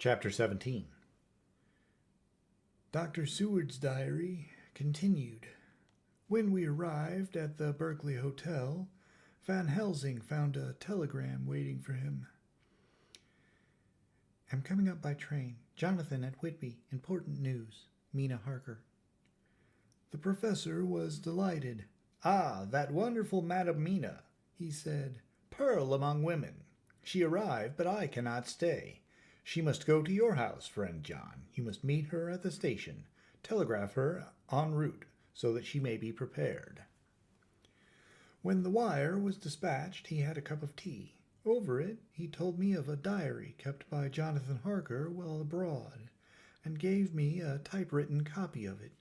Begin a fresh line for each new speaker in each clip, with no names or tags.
Chapter 17. Dr. Seward's diary continued. When we arrived at the Berkeley Hotel, Van Helsing found a telegram waiting for him. "Am coming up by train. Jonathan at Whitby. Important news. Mina Harker." The professor was delighted. "Ah, that wonderful Madam Mina," he said. "Pearl among women. She arrived, but I cannot stay. She must go to your house, friend John. You must meet her at the station. Telegraph her en route, so that she may be prepared." When the wire was dispatched, he had a cup of tea. Over it, he told me of a diary kept by Jonathan Harker while abroad, and gave me a typewritten copy of it,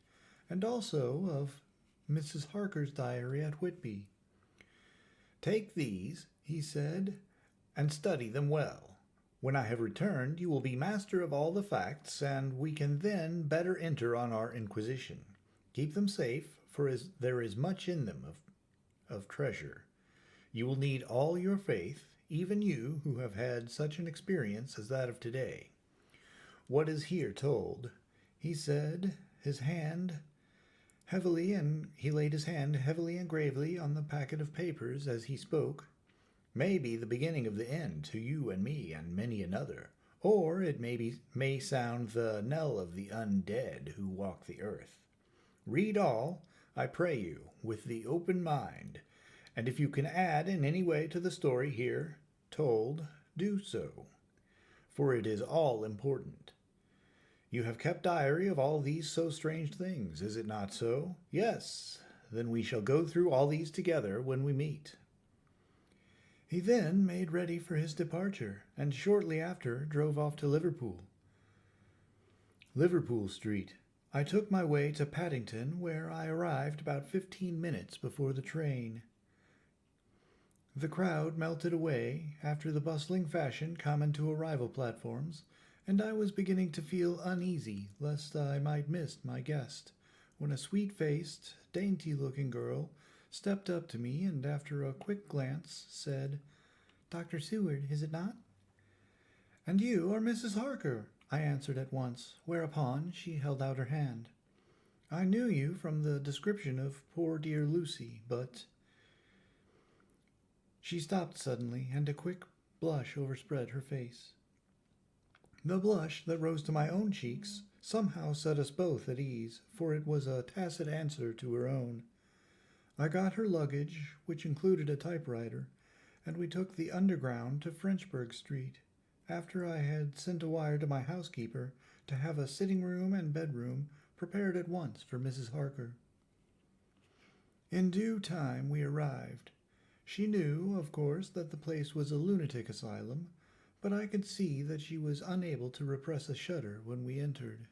and also of Mrs. Harker's diary at Whitby. "Take these," he said, "and study them well. When I have returned, you will be master of all the facts, and we can then better enter on our inquisition. Keep them safe, for there is much in them of treasure. You will need all your faith, even you who have had such an experience as that of today. What is here told," he said, his hand heavily, and he laid his hand heavily and gravely on the packet of papers as he spoke, "may be the beginning of the end to you and me and many another, or it may sound the knell of the undead who walk the earth. Read all, I pray you, with the open mind, and if you can add in any way to the story here told, do so, for it is all important. You have kept diary of all these so strange things, is it not so? Yes, then we shall go through all these together when we meet." He then made ready for his departure, and shortly after drove off to Liverpool Street. I took my way to Paddington, where I arrived about 15 minutes before the train. The crowd melted away after the bustling fashion common to arrival platforms, and I was beginning to feel uneasy lest I might miss my guest, when a sweet-faced, dainty-looking girl stepped up to me and, after a quick glance, said, "Dr. Seward, is it not?" "And you are Mrs. Harker," I answered at once, whereupon she held out her hand. "I knew you from the description of poor dear Lucy, but—" She stopped suddenly, and a quick blush overspread her face. The blush that rose to my own cheeks somehow set us both at ease, for it was a tacit answer to her own. I got her luggage, which included a typewriter, and we took the Underground to Frenchburg Street, after I had sent a wire to my housekeeper to have a sitting-room and bedroom prepared at once for Mrs. Harker. In due time we arrived. She knew, of course, that the place was a lunatic asylum, but I could see that she was unable to repress a shudder when we entered.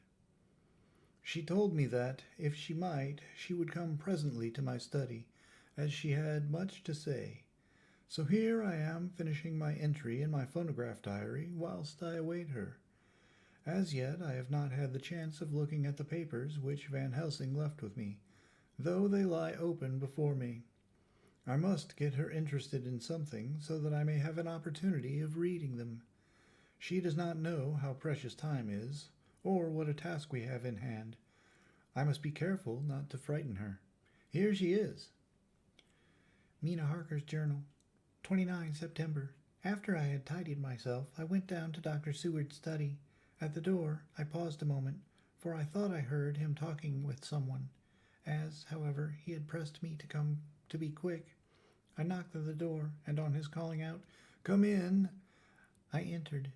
She told me that, if she might, she would come presently to my study, as she had much to say. So here I am finishing my entry in my phonograph diary whilst I await her. As yet I have not had the chance of looking at the papers which Van Helsing left with me, though they lie open before me. I must get her interested in something so that I may have an opportunity of reading them. She does not know how precious time is, or what a task we have in hand. I must be careful not to frighten her. Here she is. Mina Harker's journal. 29 September. After I had tidied myself, I went down to Dr. Seward's study. At the door, I paused a moment, for I thought I heard him talking with someone. As, however, he had pressed me to be quick, I knocked at the door, and on his calling out, "Come in," I entered.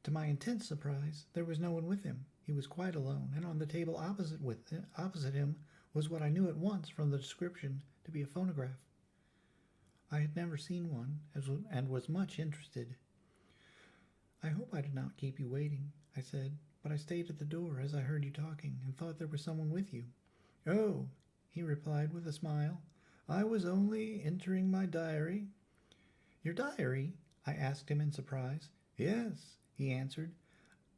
To my intense surprise, there was no one with him. He was quite alone, and on the table opposite him was what I knew at once from the description to be a phonograph. I had never seen one, and was much interested. "I hope I did not keep you waiting," I said, "but I stayed at the door as I heard you talking, and thought there was someone with you." "Oh," he replied with a smile, "I was only entering my diary." "Your diary?" I asked him in surprise. "Yes," he answered.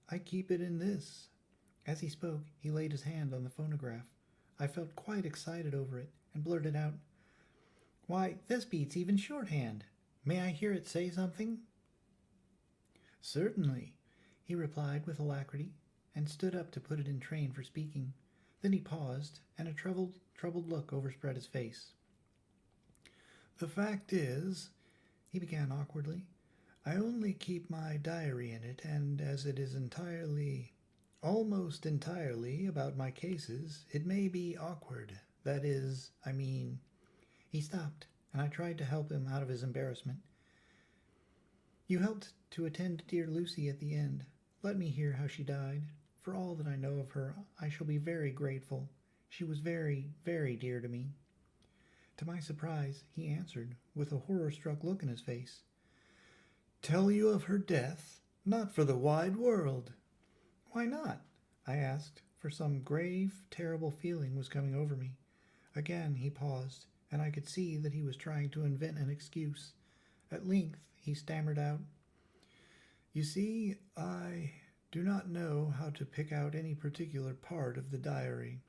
"I keep it in this." As he spoke, he laid his hand on the phonograph. I felt quite excited over it, and blurted out, "Why, this beats even shorthand. May I hear it say something?" "Certainly." he replied with alacrity, and stood up to put it in train for speaking. Then he paused, and a troubled look overspread his face. "The fact is," he began awkwardly, "I only keep my diary in it, and as it is almost entirely about my cases, it may be awkward. That is, I mean—" He stopped, and I tried to help him out of his embarrassment. "You helped to attend to dear Lucy at the end. Let me hear how she died. For all that I know of her, I shall be very grateful. She was very, very dear to me." To my surprise, he answered, with a horror-struck look in his face, "Tell you of her death? Not for the wide world." "Why not?" I asked, for some grave, terrible feeling was coming over me. Again he paused, and I could see that he was trying to invent an excuse. At length he stammered out, "You see, I do not know how to pick out any particular part of the diary."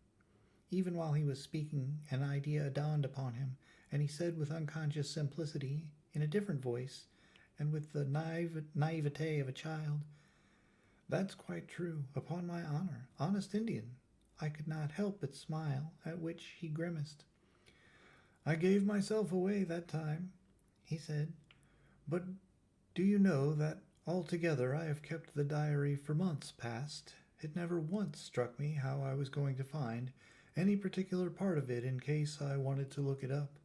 Even while he was speaking, an idea dawned upon him, and he said with unconscious simplicity, in a different voice, and with the naivete of a child, "That's quite true, upon my honor, honest Indian." I could not help but smile, at which he grimaced. "I gave myself away that time," he said, "but do you know that altogether I have kept the diary for months past? It never once struck me how I was going to find any particular part of it in case I wanted to look it up."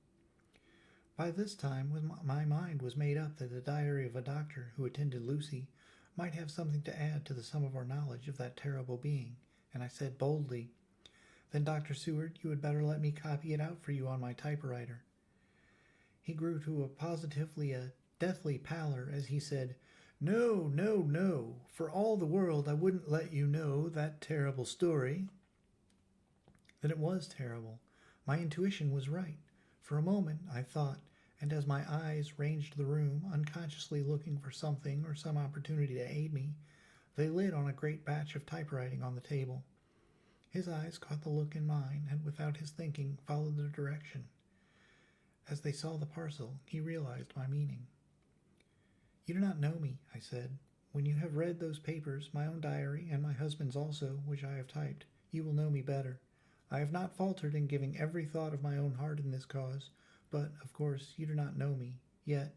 By this time my mind was made up that the diary of a doctor who attended Lucy might have something to add to the sum of our knowledge of that terrible being, and I said boldly, "Then, Dr. Seward, you had better let me copy it out for you on my typewriter." He grew to a deathly pallor as he said, "No, no, no. For all the world I wouldn't let you know that terrible story." Then it was terrible. My intuition was right. For a moment I thought, and as my eyes ranged the room, unconsciously looking for something or some opportunity to aid me, they lit on a great batch of typewriting on the table. His eyes caught the look in mine, and without his thinking followed the direction. As they saw the parcel, he realized my meaning. "You do not know me," I said. "When you have read those papers, my own diary, and my husband's also, which I have typed, you will know me better. I have not faltered in giving every thought of my own heart in this cause, but, of course, you do not know me, yet,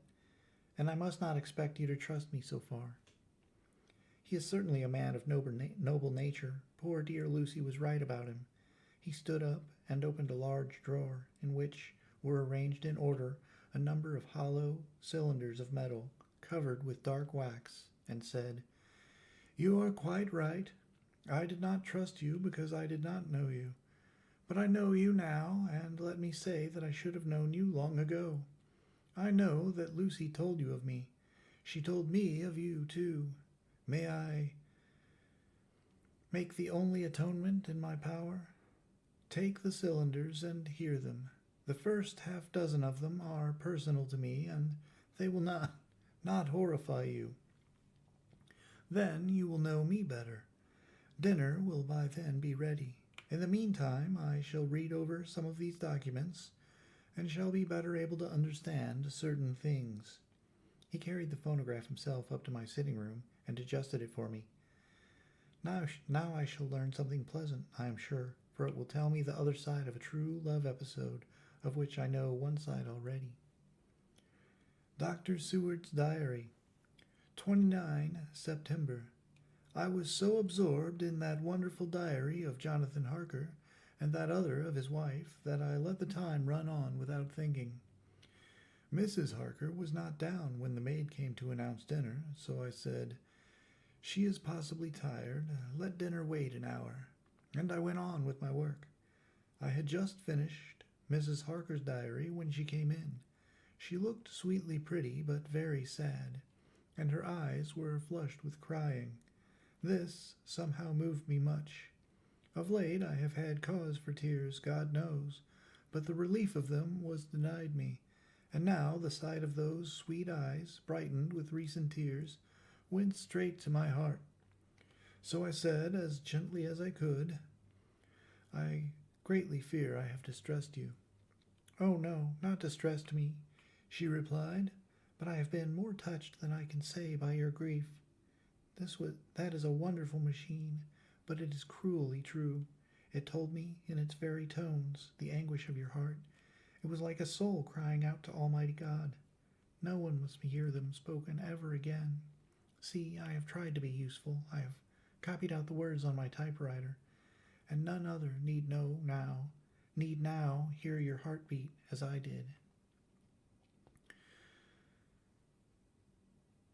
and I must not expect you to trust me so far." He is certainly a man of noble nature. Poor dear Lucy was right about him. He stood up and opened a large drawer, in which were arranged in order a number of hollow cylinders of metal, covered with dark wax, and said, "You are quite right. I did not trust you because I did not know you. But I know you now, and let me say that I should have known you long ago. I know that Lucy told you of me. She told me of you, too. May I make the only atonement in my power? Take the cylinders and hear them. The first half-dozen of them are personal to me, and they will not horrify you. Then you will know me better. Dinner will by then be ready. In the meantime, I shall read over some of these documents, and shall be better able to understand certain things." He carried the phonograph himself up to my sitting room and adjusted it for me. Now I shall learn something pleasant, I am sure, for it will tell me the other side of a true love episode, of which I know one side already. Dr. Seward's Diary. 29 September. I was so absorbed in that wonderful diary of Jonathan Harker and that other of his wife that I let the time run on without thinking. Mrs. Harker was not down when the maid came to announce dinner, so I said, "She is possibly tired. Let dinner wait an hour." And I went on with my work. I had just finished Mrs. Harker's diary when she came in. She looked sweetly pretty, but very sad, and her eyes were flushed with crying. This somehow moved me much. Of late I have had cause for tears, God knows, but the relief of them was denied me, and now the sight of those sweet eyes, brightened with recent tears, went straight to my heart. So I said, as gently as I could, "I greatly fear I have distressed you." "Oh, no, not distressed me," she replied, "but I have been more touched than I can say by your grief." That is a wonderful machine, but it is cruelly true. It told me in its very tones the anguish of your heart. It was like a soul crying out to Almighty God. No one must hear them spoken ever again. See, I have tried to be useful. I have copied out the words on my typewriter, and none other need now hear your heartbeat as I did.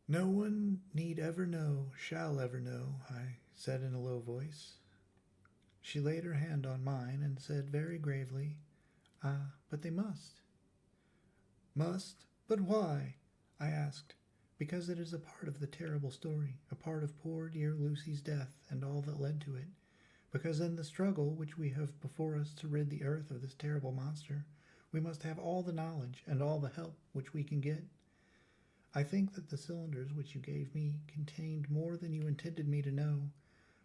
No one need ever know, shall ever know, I said in a low voice. She laid her hand on mine and said very gravely, "Ah, but they must." "Must? But why?" I asked. "Because it is a part of the terrible story, a part of poor dear Lucy's death and all that led to it. Because in the struggle which we have before us to rid the earth of this terrible monster, we must have all the knowledge and all the help which we can get. I think that the cylinders which you gave me contained more than you intended me to know,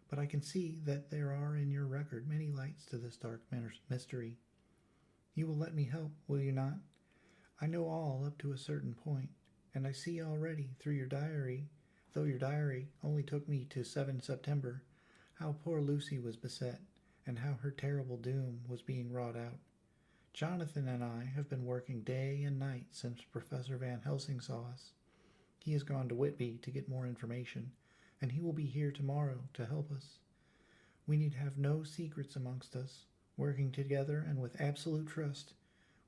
but I can see that there are in your record many lights to this dark mystery. You will let me help, will you not? I know all up to a certain point, and I see already through your diary, though your diary only took me to 7 September, how poor Lucy was beset, and how her terrible doom was being wrought out. Jonathan and I have been working day and night since Professor Van Helsing saw us. He has gone to Whitby to get more information, and he will be here tomorrow to help us. We need have no secrets amongst us. Working together and with absolute trust,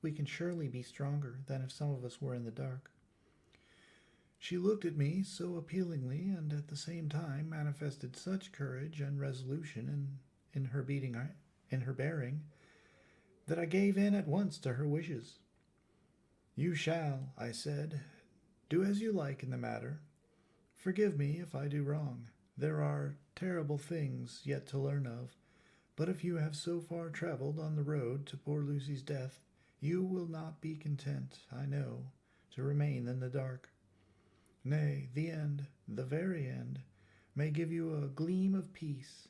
we can surely be stronger than if some of us were in the dark." She looked at me so appealingly and at the same time manifested such courage and resolution in her bearing that I gave in at once to her wishes. "You shall," I said, "do as you like in the matter. Forgive me if I do wrong. There are terrible things yet to learn of, but if you have so far traveled on the road to poor Lucy's death, you will not be content, I know, to remain in the dark. Nay, the end, the very end, may give you a gleam of peace.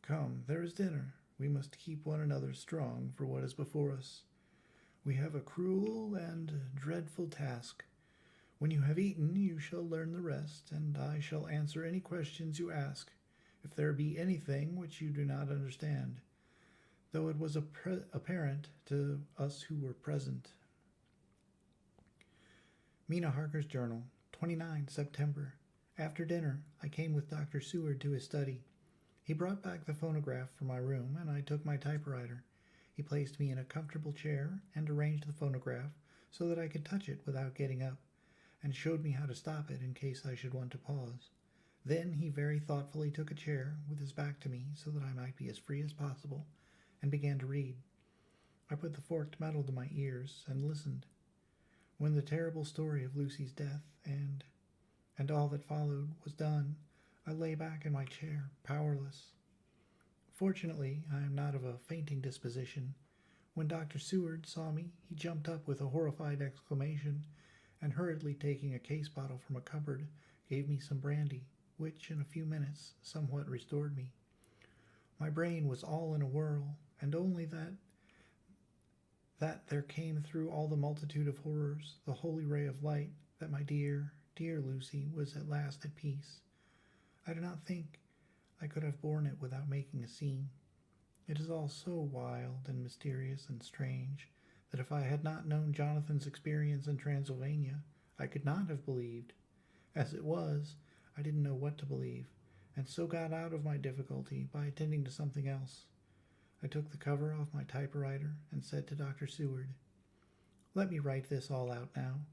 Come, there is dinner. We must keep one another strong for what is before us. We have a cruel and dreadful task. When you have eaten, you shall learn the rest, and I shall answer any questions you ask, if there be anything which you do not understand, though it was apparent to us who were present." Mina Harker's Journal, 29 September. After dinner, I came with Dr. Seward to his study. He brought back the phonograph from my room, and I took my typewriter. He placed me in a comfortable chair and arranged the phonograph so that I could touch it without getting up, and showed me how to stop it in case I should want to pause. Then he very thoughtfully took a chair with his back to me so that I might be as free as possible, and began to read. I put the forked metal to my ears and listened. When the terrible story of Lucy's death and all that followed was done, I lay back in my chair, powerless. Fortunately, I am not of a fainting disposition. When Dr. Seward saw me, he jumped up with a horrified exclamation, and hurriedly taking a case bottle from a cupboard, gave me some brandy, which in a few minutes somewhat restored me. My brain was all in a whirl, and only that there came through all the multitude of horrors the holy ray of light that my dear, dear Lucy was at last at peace. I do not think I could have borne it without making a scene. It is all so wild and mysterious and strange that if I had not known Jonathan's experience in Transylvania, I could not have believed. As it was, I didn't know what to believe, and so got out of my difficulty by attending to something else. I took the cover off my typewriter and said to Dr. Seward, "Let me write this all out now.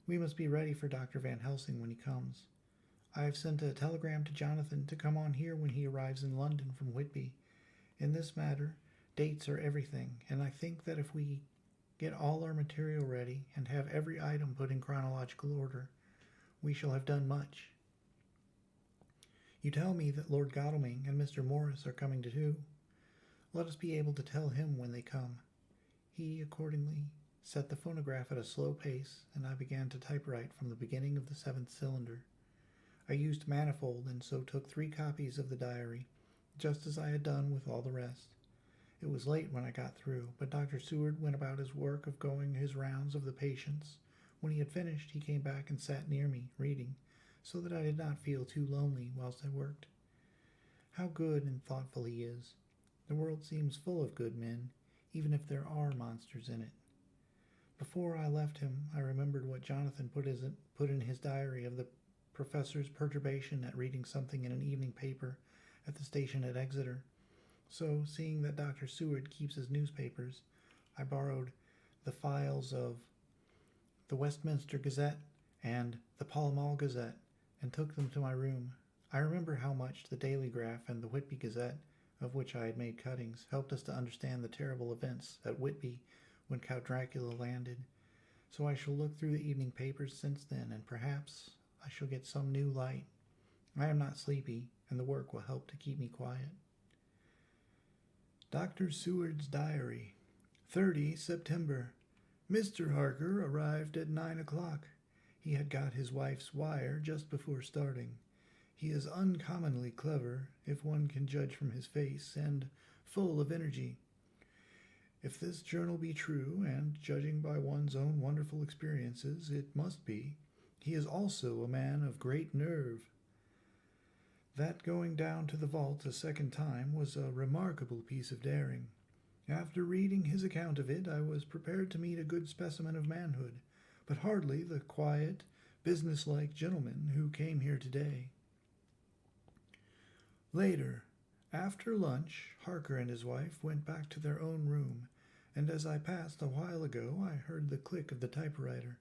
We must be ready for Dr. Van Helsing when he comes. I have sent a telegram to Jonathan to come on here when he arrives in London from Whitby. In this matter, dates are everything, and I think that if we get all our material ready and have every item put in chronological order, we shall have done much. You tell me that Lord Godalming and Mr. Morris are coming too. Let us be able to tell him when they come." He accordingly set the phonograph at a slow pace, and I began to typewrite from the beginning of the 7th cylinder. I used manifold, and so took 3 copies of the diary, just as I had done with all the rest. It was late when I got through, but Dr. Seward went about his work of going his rounds of the patients. When he had finished, he came back and sat near me, reading, so that I did not feel too lonely whilst I worked. How good and thoughtful he is. The world seems full of good men, even if there are monsters in it. Before I left him, I remembered what Jonathan put in his diary of the professor's perturbation at reading something in an evening paper at the station at Exeter. So, seeing that Dr. Seward keeps his newspapers, I borrowed the files of the Westminster Gazette and the Pall Mall Gazette and took them to my room. I remember how much the Daily Graph and the Whitby Gazette, of which I had made cuttings, helped us to understand the terrible events at Whitby when Count Dracula landed. So I shall look through the evening papers since then, and perhaps I shall get some new light. I am not sleepy, and the work will help to keep me quiet. Dr. Seward's Diary, 30 September. Mr. Harker arrived at 9 o'clock. He had got his wife's wire just before starting. He is uncommonly clever, if one can judge from his face, and full of energy. If this journal be true, and judging by one's own wonderful experiences, it must be, he is also a man of great nerve. That going down to the vault a second time was a remarkable piece of daring. After reading his account of it, I was prepared to meet a good specimen of manhood, but hardly the quiet, businesslike gentleman who came here today. Later, after lunch, Harker and his wife went back to their own room, and as I passed a while ago, I heard the click of the typewriter.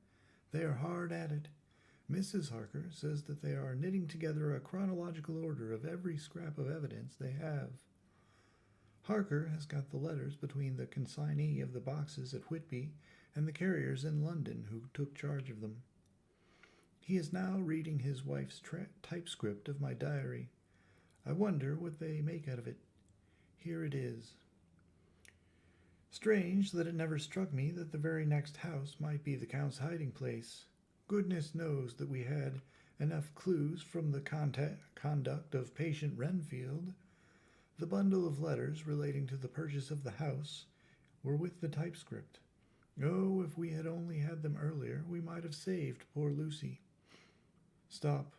They are hard at it. Mrs. Harker says that they are knitting together a chronological order of every scrap of evidence they have. Harker has got the letters between the consignee of the boxes at Whitby and the carriers in London who took charge of them. He is now reading his wife's typescript of my diary. I wonder what they make out of it. Here it is. Strange that it never struck me that the very next house might be the Count's hiding place. Goodness knows that we had enough clues from the conduct of patient Renfield. The bundle of letters relating to the purchase of the house were with the typescript. Oh, if we had only had them earlier, we might have saved poor Lucy. Stop.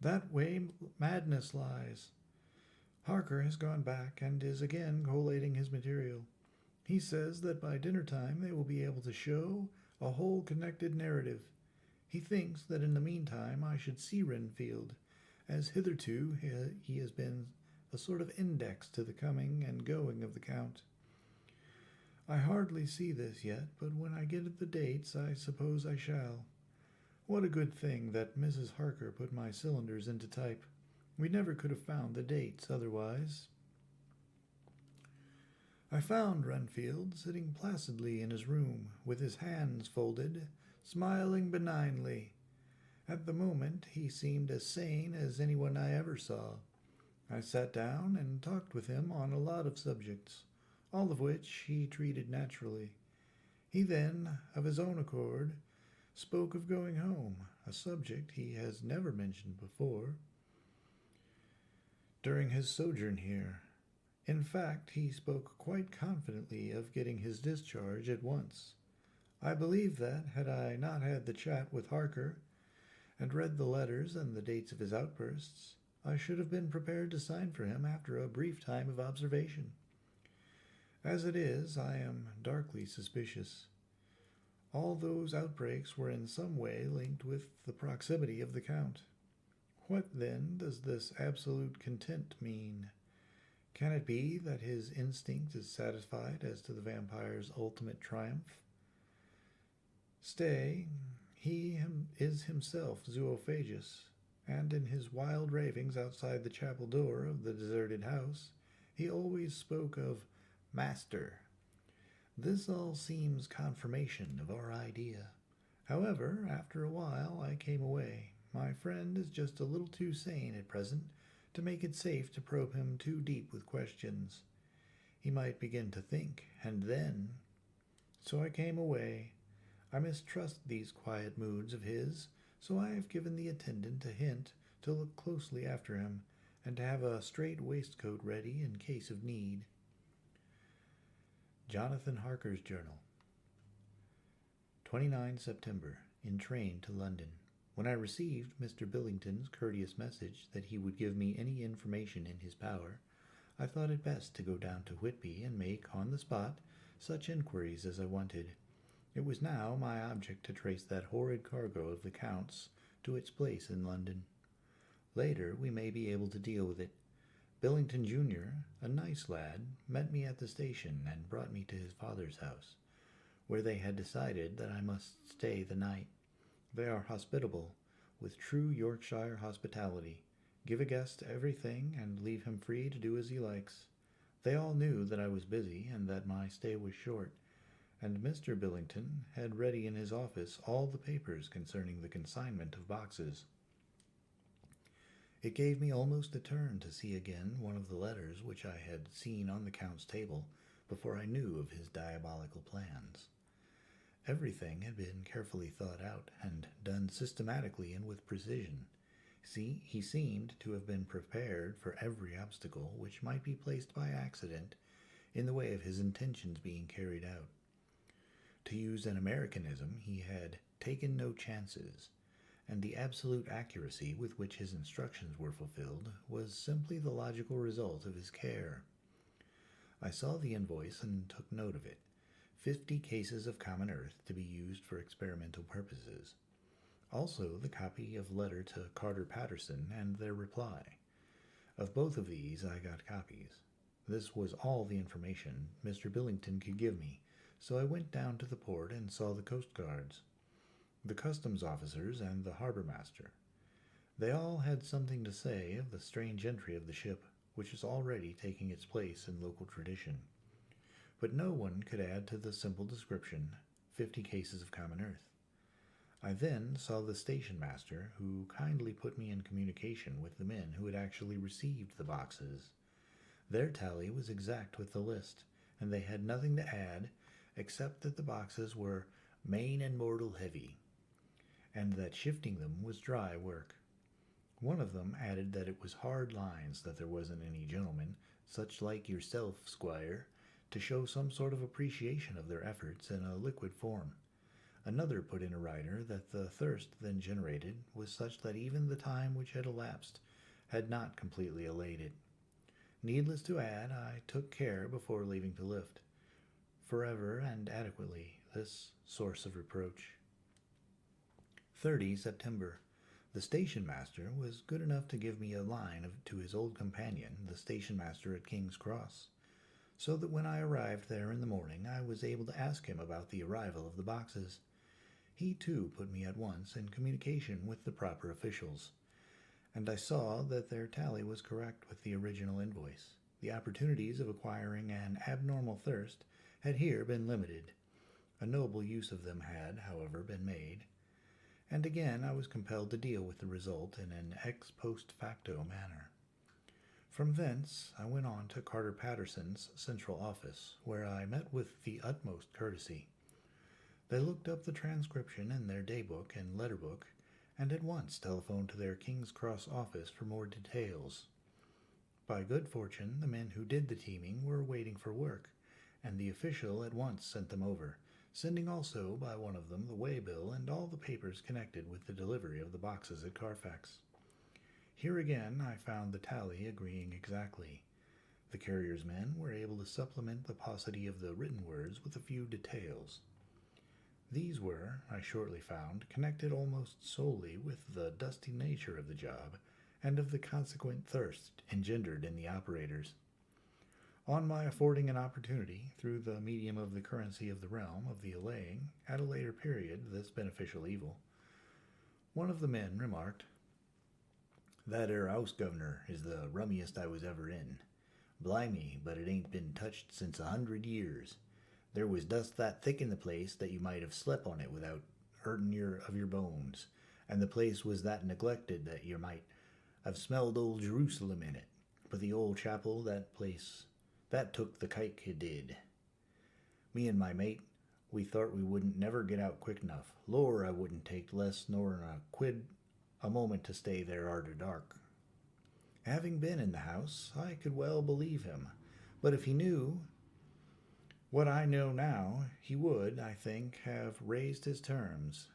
That way madness lies. Harker has gone back and is again collating his material. He says that by dinner time they will be able to show a whole connected narrative. He thinks that in the meantime I should see Renfield, as hitherto he has been a sort of index to the coming and going of the Count. I hardly see this yet, but when I get at the dates I suppose I shall. What a good thing that Mrs. Harker put my cylinders into type. We never could have found the dates otherwise. I found Renfield sitting placidly in his room, with his hands folded, smiling benignly. At the moment he seemed as sane as anyone I ever saw. I sat down and talked with him on a lot of subjects, all of which he treated naturally. He then, of his own accord, spoke of going home, a subject he has never mentioned before during his sojourn here. In fact, he spoke quite confidently of getting his discharge at once. I believe that, had I not had the chat with Harker and read the letters and the dates of his outbursts, I should have been prepared to sign for him after a brief time of observation. As it is, I am darkly suspicious. All those outbreaks were in some way linked with the proximity of the Count. What, then, does this absolute content mean? Can it be that his instinct is satisfied as to the vampire's ultimate triumph? Stay, he is himself zoophagous, and in his wild ravings outside the chapel door of the deserted house, he always spoke of Master. This all seems confirmation of our idea. However, after a while I came away. My friend is just a little too sane at present to make it safe to probe him too deep with questions. He might begin to think, and then... So I came away. I mistrust these quiet moods of his, so I have given the attendant a hint to look closely after him, and to have a strait waistcoat ready in case of need. Jonathan Harker's Journal, 29 September, in train to London. When I received Mr. Billington's courteous message that he would give me any information in his power, I thought it best to go down to Whitby and make, on the spot, such inquiries as I wanted. It was now my object to trace that horrid cargo of the Count's to its place in London. Later we may be able to deal with it. Billington Jr., a nice lad, met me at the station and brought me to his father's house, where they had decided that I must stay the night. They are hospitable, with true Yorkshire hospitality, give a guest everything and leave him free to do as he likes. They all knew that I was busy and that my stay was short, and Mr. Billington had ready in his office all the papers concerning the consignment of boxes. It gave me almost a turn to see again one of the letters which I had seen on the Count's table before I knew of his diabolical plans. Everything had been carefully thought out and done systematically and with precision. He seemed to have been prepared for every obstacle which might be placed by accident in the way of his intentions being carried out. To use an Americanism, he had taken no chances, and the absolute accuracy with which his instructions were fulfilled was simply the logical result of his care. I saw the invoice and took note of it. 50 cases of common earth to be used for experimental purposes. Also the copy of letter to Carter Patterson and their reply. Of both of these I got copies. This was all the information Mr. Billington could give me, so I went down to the port and saw the coast guards, the customs officers, and the harbor master. They all had something to say of the strange entry of the ship, which is already taking its place in local tradition. But no one could add to the simple description, 50 cases of common earth. I then saw the station master, who kindly put me in communication with the men who had actually received the boxes. Their tally was exact with the list, and they had nothing to add except that the boxes were main and mortal heavy, and that shifting them was dry work. One of them added that it was hard lines, that there wasn't any gentleman, such like yourself, squire, to show some sort of appreciation of their efforts in a liquid form. Another put in a rider that the thirst then generated was such that even the time which had elapsed had not completely allayed it. Needless to add, I took care before leaving to lift, forever and adequately, this source of reproach. 30 September. The station master was good enough to give me a line to his old companion, the station master at King's Cross, so that when I arrived there in the morning I was able to ask him about the arrival of the boxes. He too put me at once in communication with the proper officials, and I saw that their tally was correct with the original invoice. The opportunities of acquiring an abnormal thirst had here been limited. A noble use of them had, however, been made, and again I was compelled to deal with the result in an ex post facto manner. From thence I went on to Carter Patterson's central office, where I met with the utmost courtesy. They looked up the transcription in their daybook and letterbook, and at once telephoned to their King's Cross office for more details. By good fortune, the men who did the teaming were waiting for work, and the official at once sent them over, sending also by one of them the waybill and all the papers connected with the delivery of the boxes at Carfax. Here again I found the tally agreeing exactly. The carrier's men were able to supplement the paucity of the written words with a few details. These were, I shortly found, connected almost solely with the dusty nature of the job and of the consequent thirst engendered in the operators. On my affording an opportunity, through the medium of the currency of the realm, of the allaying, at a later period, this beneficial evil, one of the men remarked, "That 'ere house, governor, is the rummiest I was ever in. Blimey, but it ain't been touched since 100 years. There was dust that thick in the place that you might have slept on it without hurting your bones, and the place was that neglected that you might have smelled old Jerusalem in it. But the old chapel, that place, that took the kike, it did. Me and my mate, we thought we wouldn't never get out quick enough. Lor, I wouldn't take less nor a quid a moment to stay there arter dark." Having been in the house, I could well believe him, but if he knew what I know now, he would, I think, have raised his terms.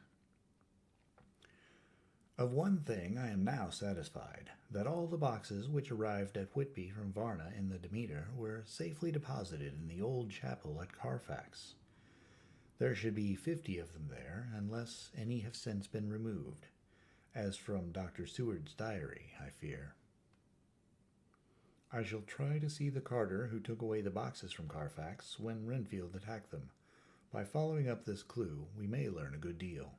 Of one thing I am now satisfied, that all the boxes which arrived at Whitby from Varna in the Demeter were safely deposited in the old chapel at Carfax. There should be 50 of them there, unless any have since been removed, as from Dr. Seward's diary, I fear. I shall try to see the carter who took away the boxes from Carfax when Renfield attacked them. By following up this clue, we may learn a good deal.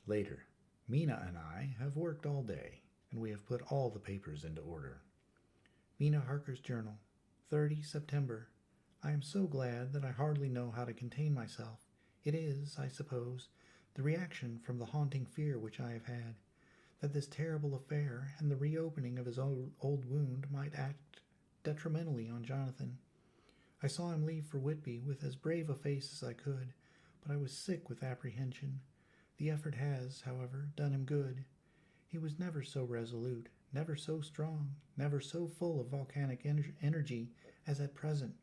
Later, Mina and I have worked all day, and we have put all the papers into order. Mina Harker's journal, 30 September. I am so glad that I hardly know how to contain myself. It is, I suppose, the reaction from the haunting fear which I have had, that this terrible affair and the reopening of his old wound might act detrimentally on Jonathan. I saw him leave for Whitby with as brave a face as I could, but I was sick with apprehension. The effort has, however, done him good. He was never so resolute, never so strong, never so full of volcanic energy as at present.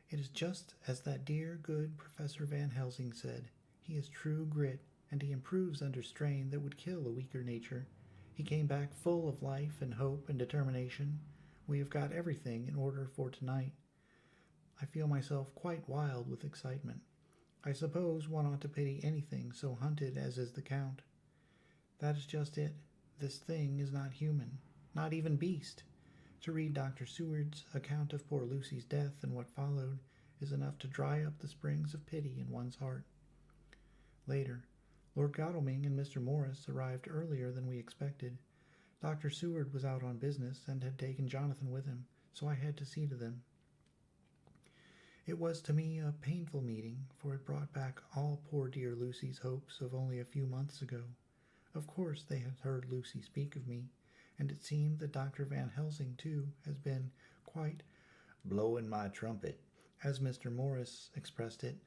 It is just as that dear, good Professor Van Helsing said. He is true grit, and he improves under strain that would kill a weaker nature. He came back full of life and hope and determination. We have got everything in order for tonight. I feel myself quite wild with excitement. I suppose one ought to pity anything so hunted as is the Count. That is just it. This thing is not human, not even beast. To read Dr. Seward's account of poor Lucy's death and what followed is enough to dry up the springs of pity in one's heart. Later, Lord Godalming and Mr. Morris arrived earlier than we expected. Dr. Seward was out on business and had taken Jonathan with him, so I had to see to them. It was to me a painful meeting, for it brought back all poor dear Lucy's hopes of only a few months ago. Of course they had heard Lucy speak of me, and it seemed that Dr. Van Helsing, too, has been quite blowing my trumpet, as Mr. Morris expressed it.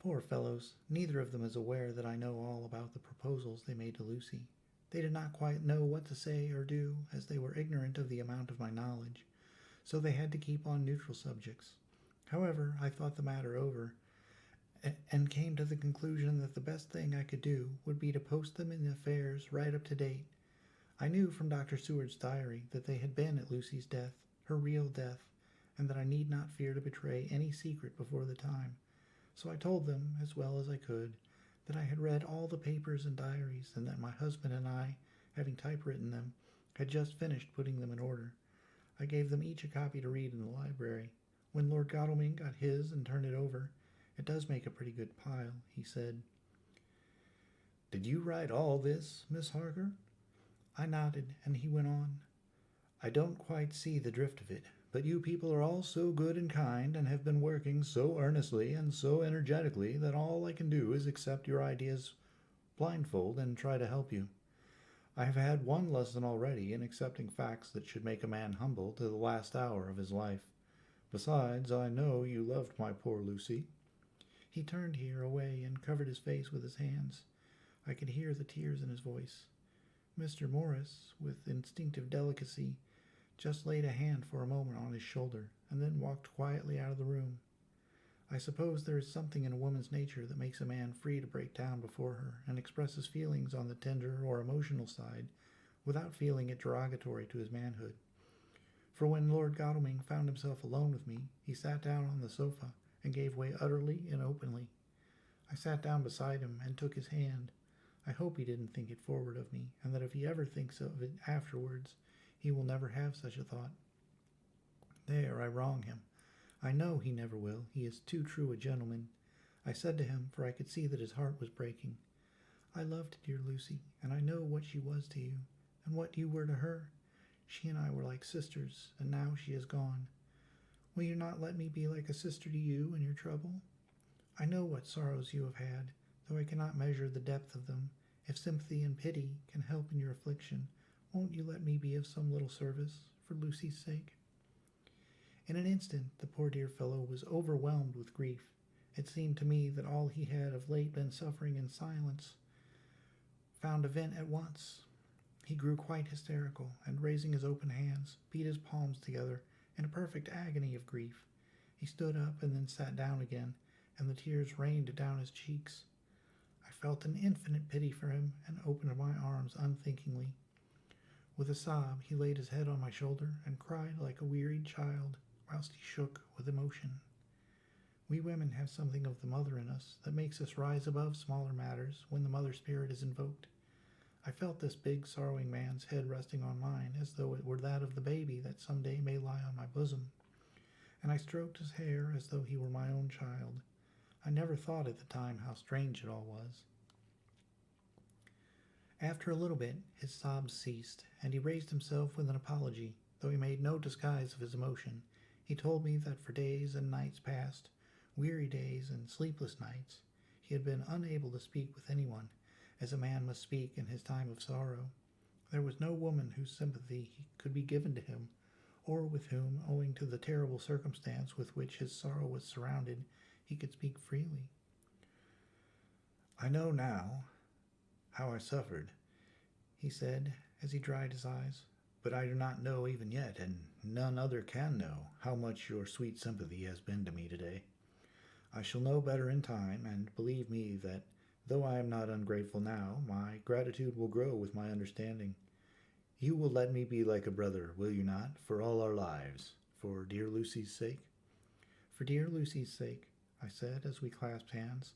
Poor fellows, neither of them is aware that I know all about the proposals they made to Lucy. They did not quite know what to say or do, as they were ignorant of the amount of my knowledge, so they had to keep on neutral subjects. However, I thought the matter over, and came to the conclusion that the best thing I could do would be to post them in affairs right up to date. I knew from Dr. Seward's diary that they had been at Lucy's death, her real death, and that I need not fear to betray any secret before the time. So I told them, as well as I could, that I had read all the papers and diaries, and that my husband and I, having typewritten them, had just finished putting them in order. I gave them each a copy to read in the library. When Lord Godalming got his and turned it over, "It does make a pretty good pile," he said. "Did you write all this, Miss Harker?" I nodded, and he went on. "I don't quite see the drift of it, but you people are all so good and kind, and have been working so earnestly and so energetically, that all I can do is accept your ideas blindfold and try to help you. I have had one lesson already in accepting facts that should make a man humble to the last hour of his life. Besides, I know you loved my poor Lucy." He turned here away and covered his face with his hands. I could hear the tears in his voice. Mr. Morris, with instinctive delicacy, just laid a hand for a moment on his shoulder, and then walked quietly out of the room. I suppose there is something in a woman's nature that makes a man free to break down before her and express his feelings on the tender or emotional side without feeling it derogatory to his manhood. For when Lord Godalming found himself alone with me, he sat down on the sofa and gave way utterly and openly. I sat down beside him and took his hand. I hope he didn't think it forward of me, and that if he ever thinks of it afterwards, he will never have such a thought. There, I wrong him. I know he never will. He is too true a gentleman. I said to him, for I could see that his heart was breaking, "I loved dear Lucy, and I know what she was to you, and what you were to her. She and I were like sisters, and now she is gone. Will you not let me be like a sister to you in your trouble? I know what sorrows you have had, though I cannot measure the depth of them. If sympathy and pity can help in your affliction, won't you let me be of some little service for Lucy's sake?" In an instant, the poor dear fellow was overwhelmed with grief. It seemed to me that all he had of late been suffering in silence found a vent at once. He grew quite hysterical, and raising his open hands, beat his palms together in a perfect agony of grief. He stood up and then sat down again, and the tears rained down his cheeks. I felt an infinite pity for him and opened my arms unthinkingly. With a sob, he laid his head on my shoulder and cried like a wearied child, whilst he shook with emotion. We women have something of the mother in us that makes us rise above smaller matters when the mother spirit is invoked. I felt this big, sorrowing man's head resting on mine as though it were that of the baby that some day may lie on my bosom, and I stroked his hair as though he were my own child. I never thought at the time how strange it all was. After a little bit, his sobs ceased, and he raised himself with an apology, though he made no disguise of his emotion. He told me that for days and nights past, weary days and sleepless nights, he had been unable to speak with anyone, as a man must speak in his time of sorrow. There was no woman whose sympathy could be given to him, or with whom, owing to the terrible circumstance with which his sorrow was surrounded, he could speak freely. "I know now how I suffered," he said, as he dried his eyes, "but I do not know even yet, and none other can know, how much your sweet sympathy has been to me today. I shall know better in time, and believe me that, though I am not ungrateful now, my gratitude will grow with my understanding. You will let me be like a brother, will you not, for all our lives, for dear Lucy's sake?" "For dear Lucy's sake," I said, as we clasped hands.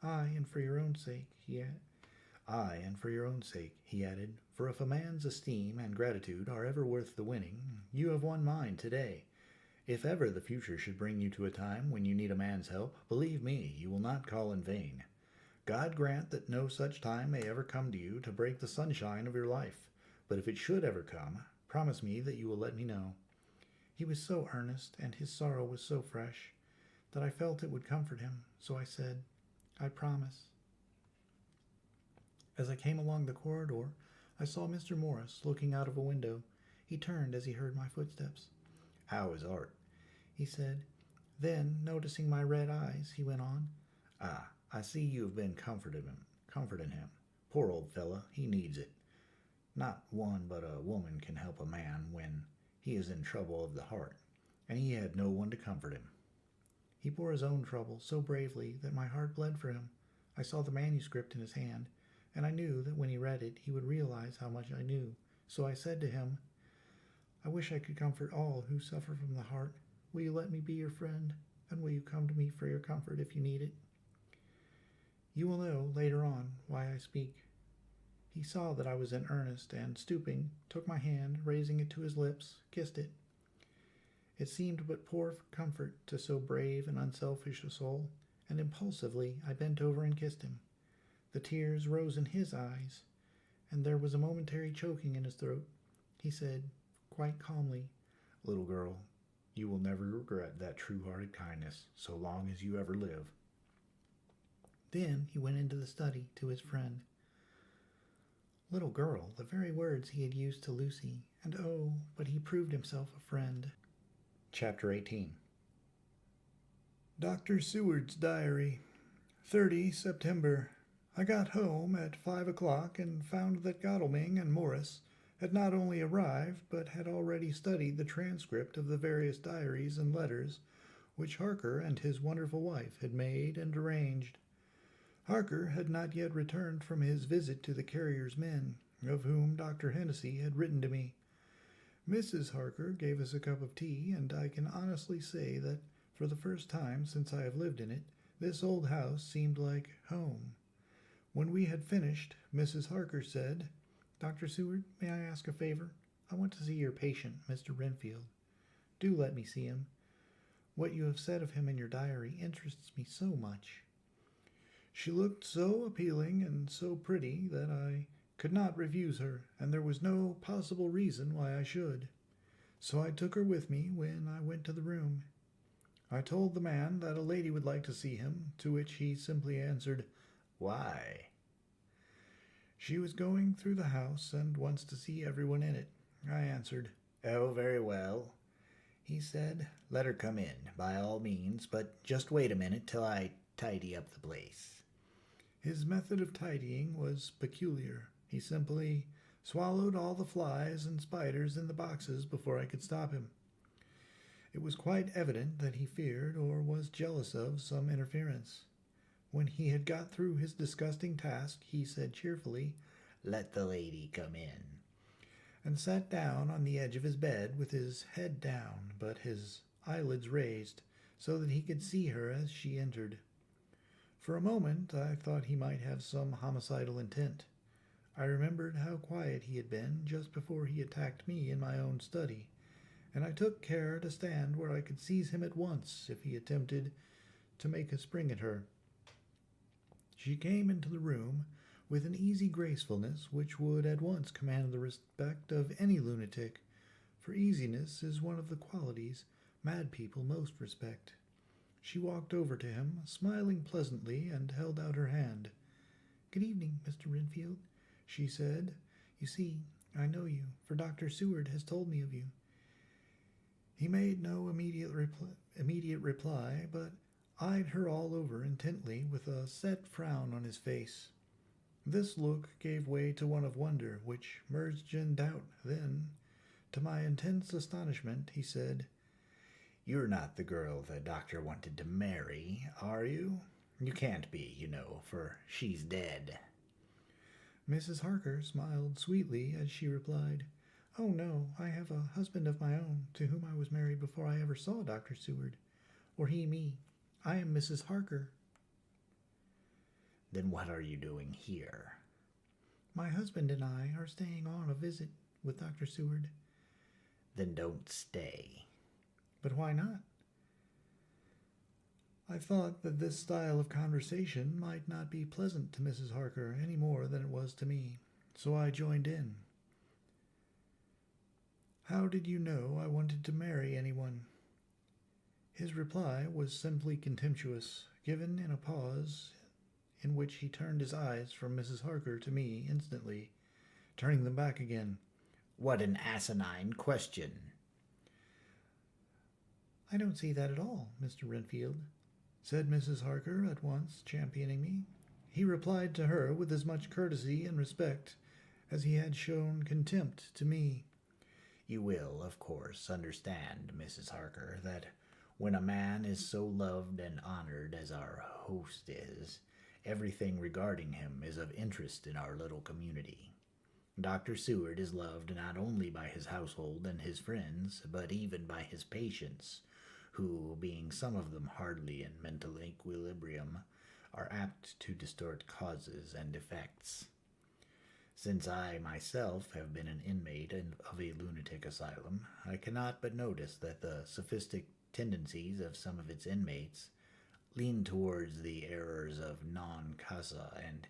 "Aye, and for your own sake," "Aye, and for your own sake," he added, "for if a man's esteem and gratitude are ever worth the winning, you have won mine today. If ever the future should bring you to a time when you need a man's help, believe me, you will not call in vain. God grant that no such time may ever come to you to break the sunshine of your life, but if it should ever come, promise me that you will let me know." He was so earnest, and his sorrow was so fresh, that I felt it would comfort him, so I said, "I promise." As I came along the corridor, I saw Mr. Morris looking out of a window. He turned as he heard my footsteps. "How is Art?" he said. Then, noticing my red eyes, he went on, "Ah, I see you have been comforting him. Poor old fella, he needs it. Not one but a woman can help a man when he is in trouble of the heart, and he had no one to comfort him." He bore his own trouble so bravely that my heart bled for him. I saw the manuscript in his hand, and I knew that when he read it he would realize how much I knew. So I said to him, "I wish I could comfort all who suffer from the heart. Will you let me be your friend, and will you come to me for your comfort if you need it? You will know, later on, why I speak." He saw that I was in earnest, and, stooping, took my hand, raising it to his lips, kissed it. It seemed but poor comfort to so brave and unselfish a soul, and impulsively I bent over and kissed him. The tears rose in his eyes, and there was a momentary choking in his throat. He said, quite calmly, "Little girl, you will never regret that true-hearted kindness so long as you ever live." Then he went into the study to his friend. Little girl, the very words he had used to Lucy, and oh, but he proved himself a friend. Chapter 18. Dr. Seward's Diary, 30 September. I got home at 5 o'clock and found that Godalming and Morris had not only arrived, but had already studied the transcript of the various diaries and letters which Harker and his wonderful wife had made and arranged. Harker had not yet returned from his visit to the carrier's men, of whom Dr. Hennessy had written to me. Mrs. Harker gave us a cup of tea, and I can honestly say that, for the first time since I have lived in it, this old house seemed like home. When we had finished, Mrs. Harker said, "Dr. Seward, may I ask a favor? I want to see your patient, Mr. Renfield. Do let me see him. What you have said of him in your diary interests me so much." She looked so appealing and so pretty that I could not refuse her, and there was no possible reason why I should. So I took her with me when I went to the room. I told the man that a lady would like to see him, to which he simply answered, "Why?" She was going through the house and wants to see everyone in it. I answered, "Oh, very well." He said, "Let her come in, by all means, but just wait a minute till I tidy up the place." His method of tidying was peculiar. He simply swallowed all the flies and spiders in the boxes before I could stop him. It was quite evident that he feared or was jealous of some interference. When he had got through his disgusting task, he said cheerfully,
"Let the lady come in."
and sat down on the edge of his bed with his head down, but his eyelids raised, so that he could see her as she entered. For a moment I thought he might have some homicidal intent. I remembered how quiet he had been just before he attacked me in my own study, and I took care to stand where I could seize him at once if he attempted to make a spring at her. She came into the room with an easy gracefulness which would at once command the respect of any lunatic, for easiness is one of the qualities mad people most respect. She walked over to him, smiling pleasantly, and held out her hand. "Good evening, Mr. Renfield," she said. "You see, I know you, for Dr. Seward has told me of you." He made no immediate reply, but eyed her all over intently with a set frown on his face. This look gave way to one of wonder, which merged in doubt. Then, to my intense astonishment, he said,
"You're not the girl the doctor wanted to marry, are you? You can't be, you know, for she's dead."
Mrs. Harker smiled sweetly as she replied, "Oh, no, I have a husband of my own, to whom I was married before I ever saw Dr. Seward, or he me. I am Mrs. Harker."
"Then what are you doing here?"
"My husband and I are staying on a visit with Dr. Seward."
"Then don't stay."
"But why not?" I thought that this style of conversation might not be pleasant to Mrs. Harker any more than it was to me, so I joined in. "How did you know I wanted to marry anyone?" His reply was simply contemptuous, given in a pause in which he turned his eyes from Mrs. Harker to me instantly, turning them back again.
"What an asinine question!"
"I don't see that at all, Mr. Renfield," said Mrs. Harker, at once championing me. He replied to her with as much courtesy and respect as he had shown contempt to me.
"You will, of course, understand, Mrs. Harker, that when a man is so loved and honored as our host is, everything regarding him is of interest in our little community. Dr. Seward is loved not only by his household and his friends, but even by his patients, who, being some of them hardly in mental equilibrium, are apt to distort causes and effects. Since I myself have been an inmate of a lunatic asylum, I cannot but notice that the sophistic tendencies of some of its inmates lean towards the errors of non causa and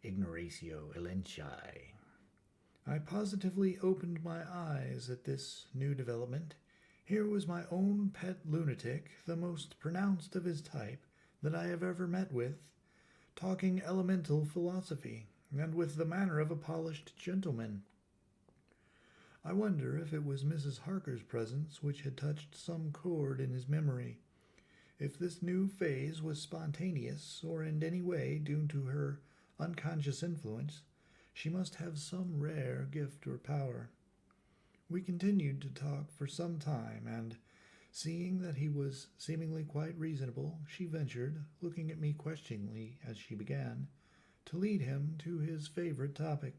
ignoratio elenchi."
I positively opened my eyes at this new development. Here was my own pet lunatic, the most pronounced of his type that I have ever met with, talking elemental philosophy, and with the manner of a polished gentleman. I wonder if it was Mrs. Harker's presence which had touched some chord in his memory, if this new phase was spontaneous or in any way due to her unconscious influence. She must have some rare gift or power. We continued to talk for some time, and, seeing that he was seemingly quite reasonable, she ventured, looking at me questioningly as she began, to lead him to his favorite topic.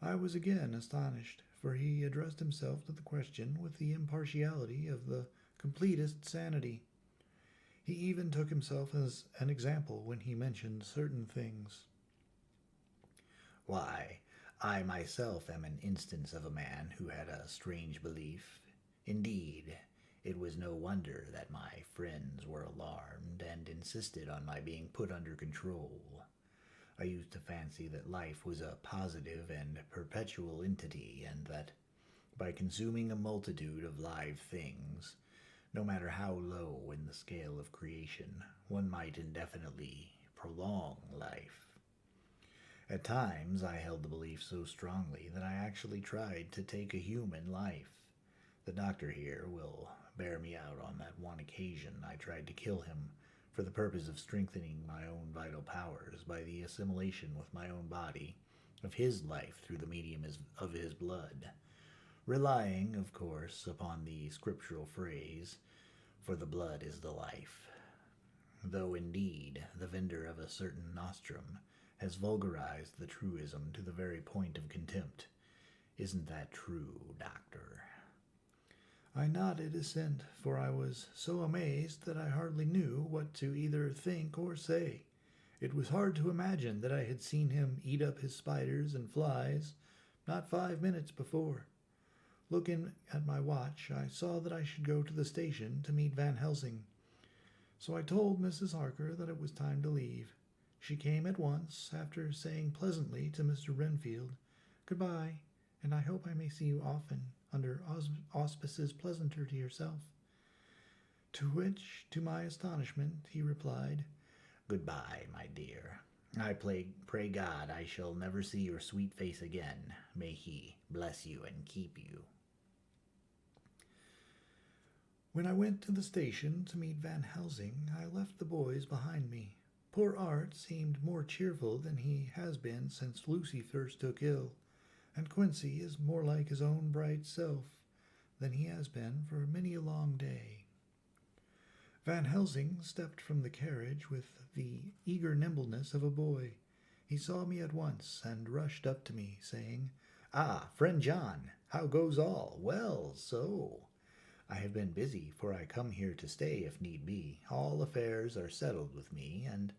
I was again astonished, for he addressed himself to the question with the impartiality of the completest sanity. He even took himself as an example when he mentioned certain things.
"Why, I myself am an instance of a man who had a strange belief. Indeed, it was no wonder that my friends were alarmed and insisted on my being put under control. I used to fancy that life was a positive and perpetual entity, and that, by consuming a multitude of live things, no matter how low in the scale of creation, one might indefinitely prolong life. At times I held the belief so strongly that I actually tried to take a human life. The doctor here will bear me out on that one occasion I tried to kill him for the purpose of strengthening my own vital powers by the assimilation with my own body of his life through the medium of his blood, relying, of course, upon the scriptural phrase, "For the blood is the life." though indeed the vendor of a certain nostrum has vulgarized the truism to the very point of contempt. Isn't that true, Doctor?
I nodded assent, for I was so amazed that I hardly knew what to either think or say. It was hard to imagine that I had seen him eat up his spiders and flies not 5 minutes before. Looking at my watch, I saw that I should go to the station to meet Van Helsing. So I told Mrs. Harker that it was time to leave. She came at once, after saying pleasantly to Mr. Renfield, "Goodbye, and I hope I may see you often, under auspices pleasanter to yourself." To which, to my astonishment, he replied,
"Goodbye, my dear. I pray God I shall never see your sweet face again. May He bless you and keep you."
When I went to the station to meet Van Helsing, I left the boys behind me. Poor Art seemed more cheerful than he has been since Lucy first took ill, and Quincy is more like his own bright self than he has been for many a long day. Van Helsing stepped from the carriage with the eager nimbleness of a boy. He saw me at once and rushed up to me, saying,
"Ah, friend John, how goes all? Well, so I have been busy, for I come here to stay if need be. All affairs are settled with me, and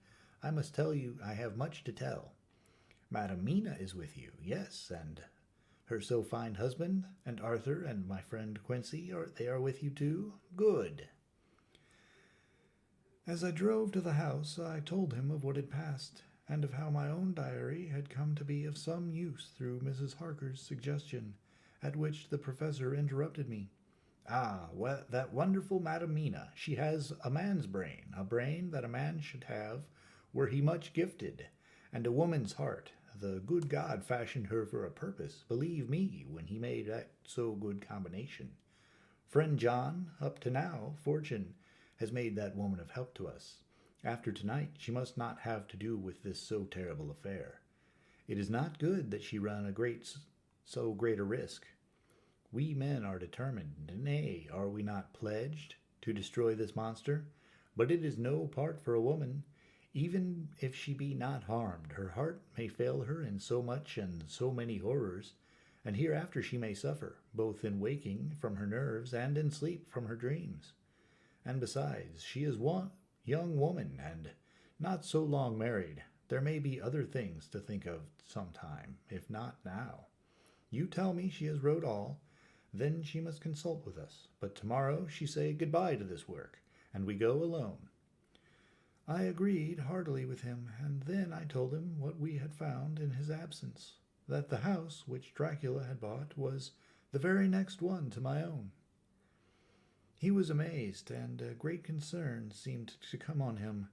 I must tell you I have much to tell. Madam Mina is with you, yes, and her so fine husband, and Arthur and my friend Quincy, they are with you too? Good."
As I drove to the house, I told him of what had passed, and of how my own diary had come to be of some use through Mrs. Harker's suggestion, at which the professor interrupted me.
"Ah, well, that wonderful Madam Mina, she has a man's brain, a brain that a man should have were he much gifted, and a woman's heart. The good God fashioned her for a purpose, believe me, when he made that so good combination. Friend John, up to now, fortune has made that woman of help to us. After tonight, she must not have to do with this so terrible affair. It is not good that she run so great a risk. We men are determined, nay, are we not pledged, to destroy this monster? But it is no part for a woman. Even if she be not harmed, her heart may fail her in so much and so many horrors, and hereafter she may suffer, both in waking from her nerves and in sleep from her dreams. And besides, she is one young woman, and not so long married. There may be other things to think of sometime, if not now. You tell me she has wrote all, then she must consult with us. But tomorrow she say goodbye to this work, and we go alone." I agreed heartily with him, and then I told him what we had found in his absence, that the house which Dracula had bought was the very next one to my own. He was amazed, and a great concern seemed to come on him.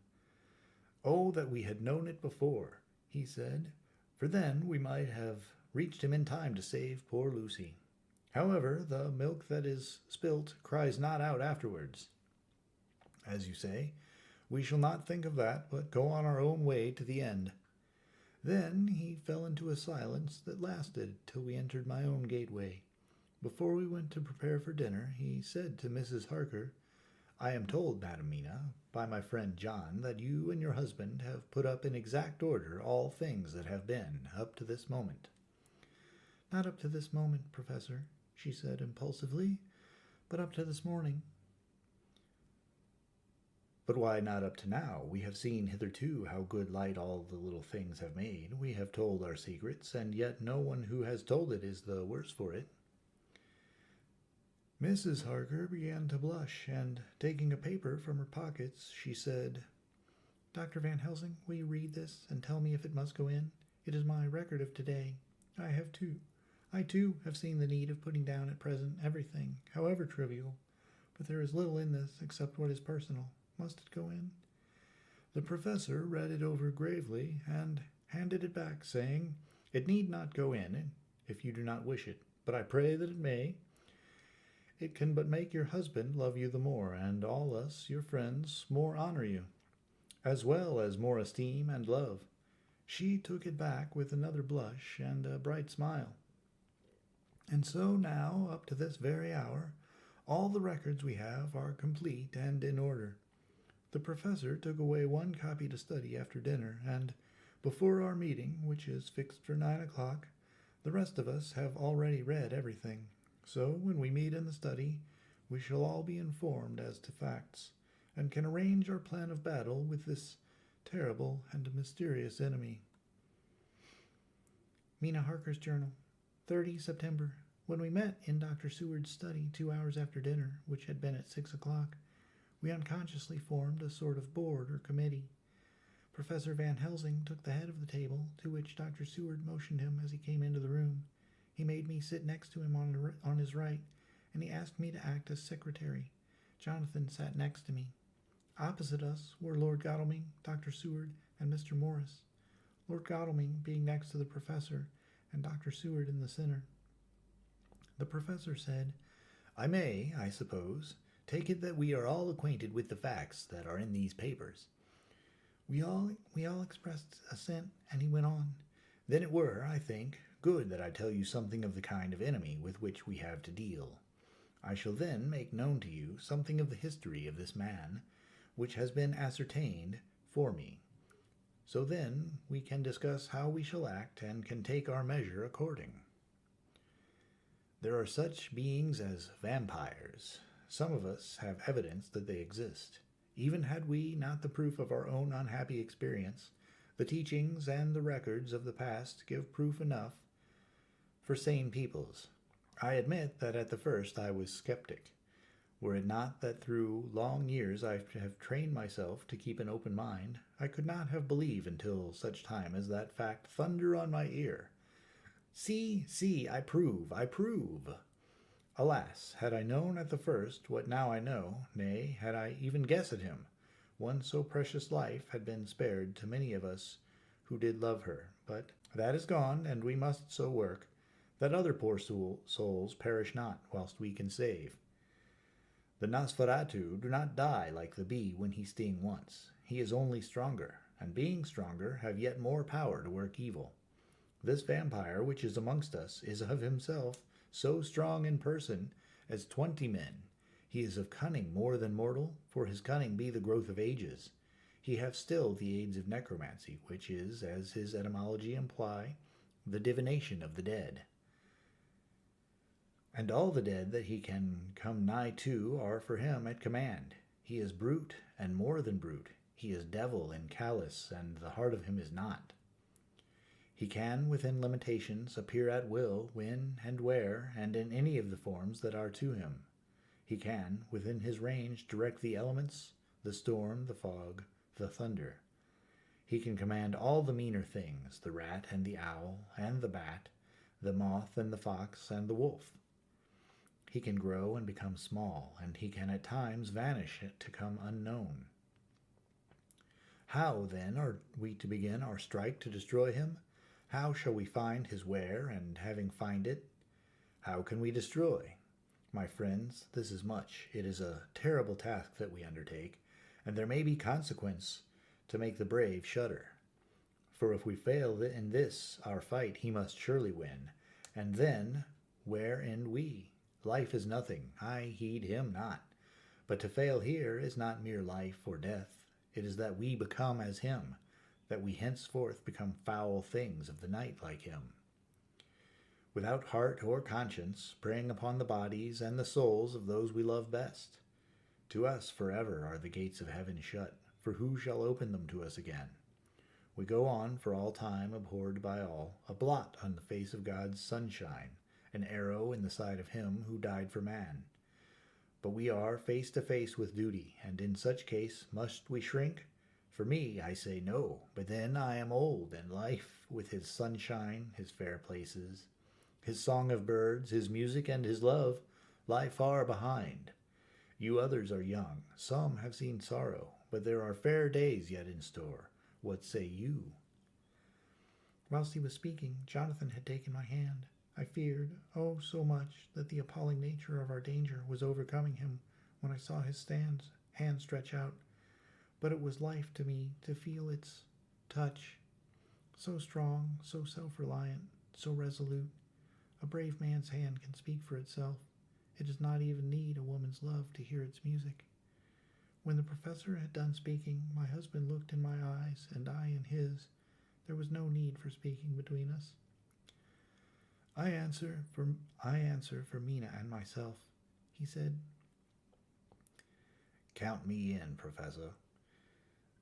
"Oh, that we had known it before," he said, "for then we might have reached him in time to save poor Lucy. However, the milk that is spilt cries not out afterwards. As you say, we shall not think of that, but go on our own way to the end." Then he fell into a silence that lasted till we entered my own gateway. Before we went to prepare for dinner, he said to Mrs. Harker, "I am told, Madam Mina, by my friend John, that you and your husband have put up in exact order all things that have been up to this moment." "Not up to this moment, Professor," she said impulsively, "but up to this morning." "But why not up to now? We have seen hitherto how good light all the little things have made. We have told our secrets, and yet no one who has told it is the worse for it."
Mrs. Harker began to blush, and taking a paper from her pockets, she said, "Dr. Van Helsing, will you read this and tell me if it must go in? It is my record of today. I too have seen the need of putting down at present everything, however trivial, but there is little in this except what is personal. Must it go in?" The professor read it over gravely and handed it back, saying, "It need not go in if you do not wish it, but I pray that it may. It can but make your husband love you the more, and all us, your friends, more honor you, as well as more esteem and love." She took it back with another blush and a bright smile. "And so now, up to this very hour, all the records we have are complete and in order. The professor took away one copy to study after dinner, and before our meeting, which is fixed for 9 o'clock, the rest of us have already read everything. So when we meet in the study, we shall all be informed as to facts, and can arrange our plan of battle with this terrible and mysterious enemy. Mina Harker's Journal, 30 September. When we met in Dr. Seward's study 2 hours after dinner, which had been at 6 o'clock, we unconsciously formed a sort of board or committee. Professor Van Helsing took the head of the table, to which Dr. Seward motioned him as he came into the room. He made me sit next to him on his right, and he asked me to act as secretary. Jonathan sat next to me. Opposite us were Lord Godalming, Dr. Seward, and Mr. Morris, Lord Godalming being next to the professor, and Dr. Seward in the center. The professor said,
"I may, I suppose, take it that we are all acquainted with the facts that are in these papers."
We all expressed assent, and he went on.
"Then it were, I think, good that I tell you something of the kind of enemy with which we have to deal. I shall then make known to you something of the history of this man, which has been ascertained for me. So then we can discuss how we shall act and can take our measure according. There are such beings as vampires. Some of us have evidence that they exist. Even had we not the proof of our own unhappy experience, the teachings and the records of the past give proof enough for sane peoples. I admit that at the first I was skeptic. Were it not that through long years I have trained myself to keep an open mind, I could not have believed until such time as that fact thunder on my ear. See, I prove. Alas, had I known at the first what now I know, nay, had I even guessed at him, one so precious life had been spared to many of us who did love her. But that is gone, and we must so work, that other poor souls perish not, whilst we can save. The Nosferatu do not die like the bee when he sting once. He is only stronger, and being stronger, have yet more power to work evil. This vampire which is amongst us is of himself so strong in person as 20 men. He is of cunning more than mortal, for his cunning be the growth of ages. He hath still the aids of necromancy, which is, as his etymology imply, the divination of the dead. And all the dead that he can come nigh to are for him at command. He is brute, and more than brute. He is devil and callous, and the heart of him is not. He can, within limitations, appear at will, when and where, and in any of the forms that are to him. He can, within his range, direct the elements, the storm, the fog, the thunder. He can command all the meaner things, the rat and the owl and the bat, the moth and the fox and the wolf. He can grow and become small, and he can at times vanish to come unknown. How, then, are we to begin our strike to destroy him? How shall we find his where, and having find it, how can we destroy? My friends, this is much. It is a terrible task that we undertake, and there may be consequence to make the brave shudder. For if we fail in this our fight, he must surely win, and then where end we? Life is nothing, I heed him not. But to fail here is not mere life or death. It is that we become as him, that we henceforth become foul things of the night like him. Without heart or conscience, preying upon the bodies and the souls of those we love best. To us forever are the gates of heaven shut, for who shall open them to us again? We go on for all time abhorred by all, a blot on the face of God's sunshine, an arrow in the side of him who died for man. But we are face to face with duty, and in such case must we shrink? For me, I say no, but then I am old, and life, with his sunshine, his fair places, his song of birds, his music, and his love, lie far behind. You others are young, some have seen sorrow, but there are fair days yet in store. What say you?
Whilst he was speaking, Jonathan had taken my hand. I feared, oh, so much, that the appalling nature of our danger was overcoming him when I saw his hand stretch out. But it was life to me to feel its touch. So strong, so self-reliant, so resolute. A brave man's hand can speak for itself. It does not even need a woman's love to hear its music. When the professor had done speaking, my husband looked in my eyes, and I in his. There was no need for speaking between us. I answer for Mina and myself, he said.
Count me in, Professor,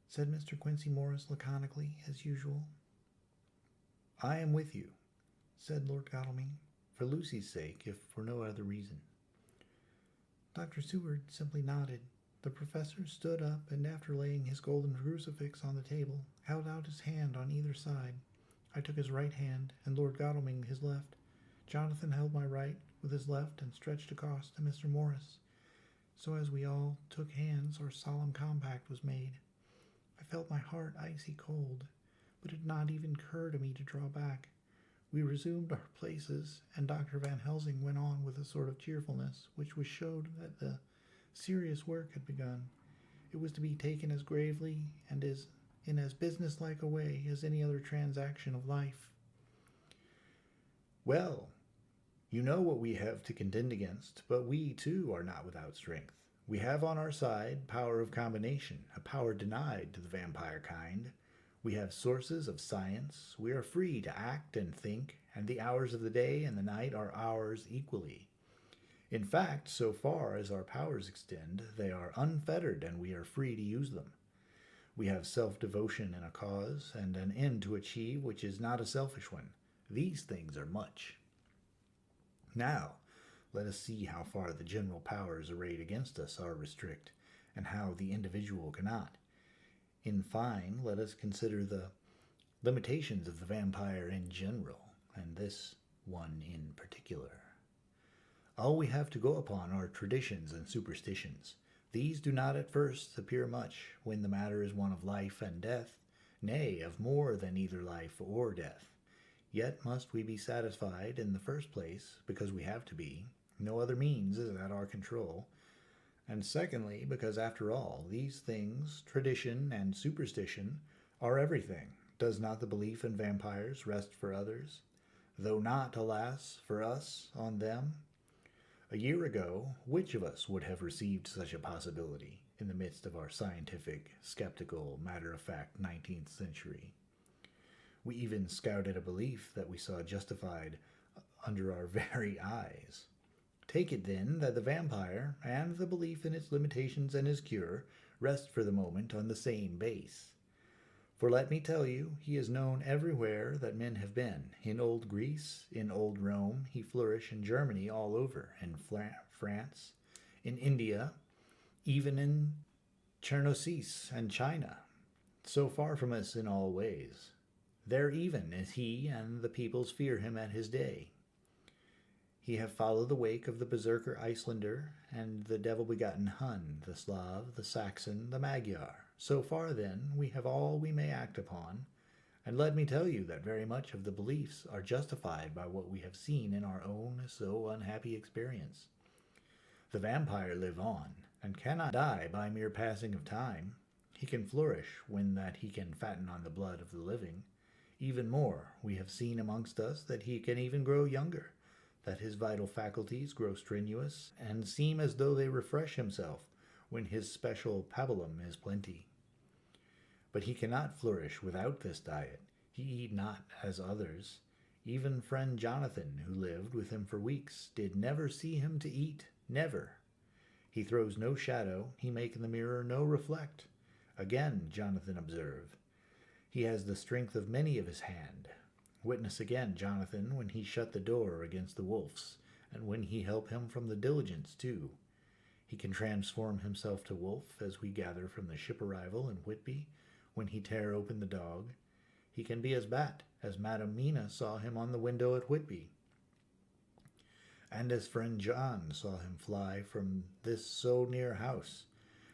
said Mr. Quincy Morris laconically, as usual.
I am with you,
said Lord Godalming,
for Lucy's sake, if for no other reason.
Dr. Seward simply nodded. The professor stood up and, after laying his golden crucifix on the table, held out his hand on either side. I took his right hand, and Lord Godalming his left. Jonathan held my right with his left and stretched across to Mr. Morris. So as we all took hands, our solemn compact was made. I felt my heart icy cold, but it did not even occur to me to draw back. We resumed our places, and Dr. Van Helsing went on with a sort of cheerfulness, which showed that the serious work had begun. It was to be taken as gravely and in as businesslike a way as any other transaction of life.
Well, you know what we have to contend against, but we, too, are not without strength. We have on our side power of combination, a power denied to the vampire kind. We have sources of science. We are free to act and think, and the hours of the day and the night are ours equally. In fact, so far as our powers extend, they are unfettered, and we are free to use them. We have self-devotion in a cause, and an end to achieve which is not a selfish one. These things are much. Now, let us see how far the general powers arrayed against us are restrict, and how the individual cannot. In fine, let us consider the limitations of the vampire in general, and this one in particular. All we have to go upon are traditions and superstitions. These do not at first appear much, when the matter is one of life and death, nay, of more than either life or death. Yet must we be satisfied in the first place, because we have to be. No other means is at our control. And secondly, because after all, these things, tradition and superstition, are everything. Does not the belief in vampires rest for others, though not, alas, for us, on them? A year ago, which of us would have received such a possibility in the midst of our scientific, skeptical, matter-of-fact 19th century? We even scouted a belief that we saw justified under our very eyes. Take it, then, that the vampire, and the belief in its limitations and his cure, rest for the moment on the same base. For let me tell you, he is known everywhere that men have been. In old Greece, in old Rome, he flourished in Germany all over, in France, in India, even in Chernobyl and China, so far from us in all ways. There even is he, and the peoples fear him at his day. He have followed the wake of the berserker Icelander, and the devil-begotten Hun, the Slav, the Saxon, the Magyar. So far, then, we have all we may act upon, and let me tell you that very much of the beliefs are justified by what we have seen in our own so unhappy experience. The vampire live on, and cannot die by mere passing of time. He can flourish when that he can fatten on the blood of the living. Even more, we have seen amongst us that he can even grow younger, that his vital faculties grow strenuous, and seem as though they refresh himself when his special pabulum is plenty. But he cannot flourish without this diet. He eat not as others. Even friend Jonathan, who lived with him for weeks, did never see him to eat, never. He throws no shadow, he make in the mirror no reflect. Again, Jonathan observe, he has the strength of many of his hand. Witness again Jonathan when he shut the door against the wolves, and when he help him from the diligence too. He can transform himself to wolf, as we gather from the ship arrival in Whitby, when he tear open the dog. He can be as bat, as Madam Mina saw him on the window at Whitby, and as friend John saw him fly from this so near house,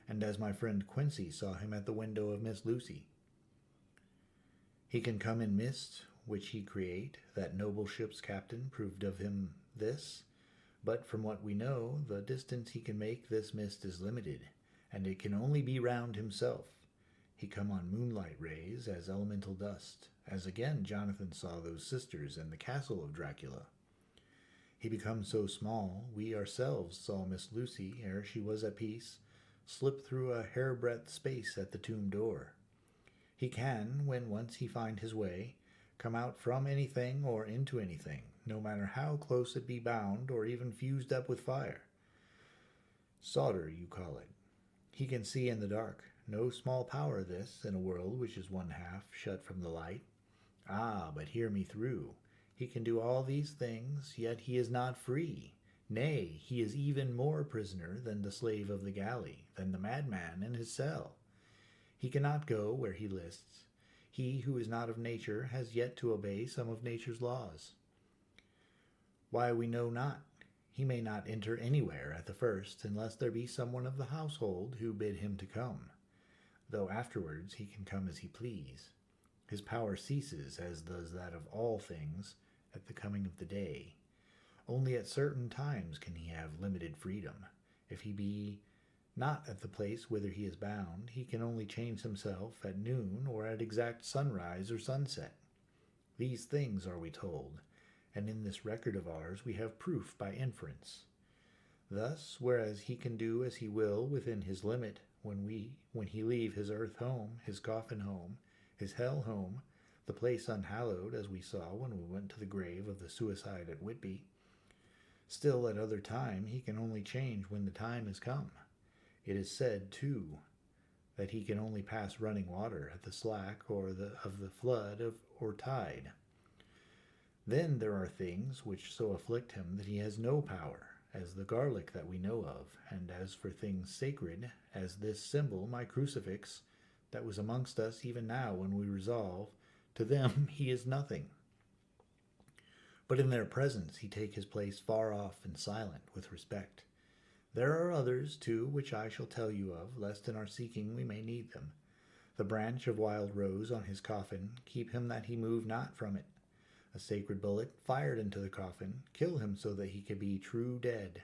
and as my friend Quincy saw him at the window of Miss Lucy. He can come in mist, which he create. That noble ship's captain proved of him this. But from what we know, the distance he can make this mist is limited, and it can only be round himself. He come on moonlight rays as elemental dust, as again Jonathan saw those sisters in the castle of Dracula. He becomes so small, we ourselves saw Miss Lucy ere she was at peace, slip through a hairbreadth space at the tomb door. He can, when once he find his way, come out from anything or into anything, no matter how close it be bound or even fused up with fire. Solder, you call it. He can see in the dark. No small power this, in a world which is one half shut from the light. Ah, but hear me through. He can do all these things, yet he is not free. Nay, he is even more prisoner than the slave of the galley, than the madman in his cell. He cannot go where he lists. He who is not of nature has yet to obey some of nature's laws. Why, we know not. He may not enter anywhere at the first, unless there be someone of the household who bid him to come, though afterwards he can come as he please. His power ceases, as does that of all things, at the coming of the day. Only at certain times can he have limited freedom. If he be not at the place whither he is bound, he can only change himself at noon or at exact sunrise or sunset. These things are we told, and in this record of ours we have proof by inference. Thus, whereas he can do as he will within his limit, when he leave his earth home, his coffin home, his hell home, the place unhallowed, as we saw when we went to the grave of the suicide at Whitby, still at other time he can only change when the time is come. It is said, too, that he can only pass running water at the slack of the flood or tide. Then there are things which so afflict him that he has no power, as the garlic that we know of, and as for things sacred, as this symbol, my crucifix, that was amongst us even now when we resolve, to them he is nothing. But in their presence he take his place far off and silent with respect. There are others, too, which I shall tell you of, lest in our seeking we may need them. The branch of wild rose on his coffin, keep him that he move not from it. A sacred bullet, fired into the coffin, kill him so that he could be true dead.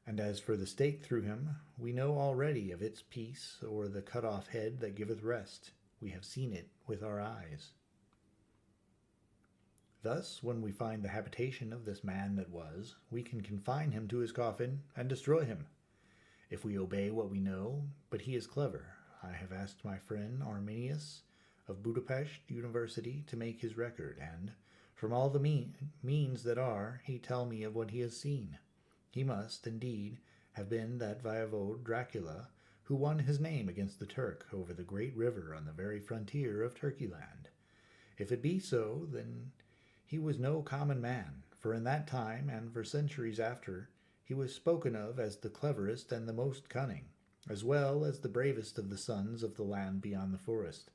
And as for the stake through him, we know already of its peace, or the cut-off head that giveth rest. We have seen it with our eyes. Thus, when we find the habitation of this man that was, we can confine him to his coffin and destroy him, if we obey what we know. But he is clever. I have asked my friend Arminius of Budapest University to make his record, and, from all the means that are, he tell me of what he has seen. He must, indeed, have been that voivode Dracula who won his name against the Turk over the great river on the very frontier of Turkeyland. If it be so, then he was no common man, for in that time, and for centuries after, he was spoken of as the cleverest and the most cunning, as well as the bravest of the sons of the land beyond the forest.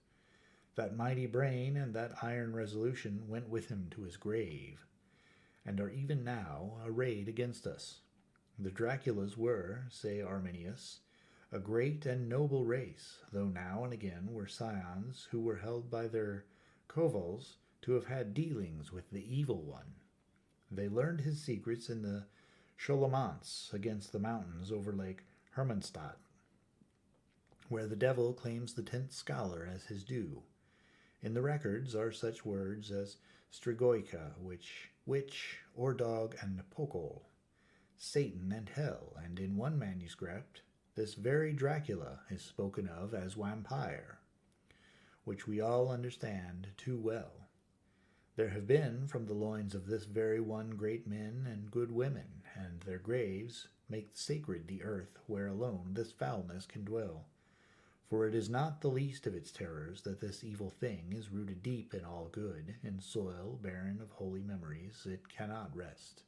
That mighty brain and that iron resolution went with him to his grave, and are even now arrayed against us. The Draculas were, say Arminius, a great and noble race, though now and again were scions who were held by their covals to have had dealings with the evil one. They learned his secrets in the Scholomance against the mountains over Lake Hermannstadt, where the devil claims the 10th scholar as his due. In the records are such words as Strigoica, witch, or dog, and pokol, Satan and hell, and in one manuscript this very Dracula is spoken of as vampire, which we all understand too well. There have been from the loins of this very one great men and good women, and their graves make sacred the earth where alone this foulness can dwell. For it is not the least of its terrors that this evil thing is rooted deep in all good, in soil barren of holy memories. It cannot rest.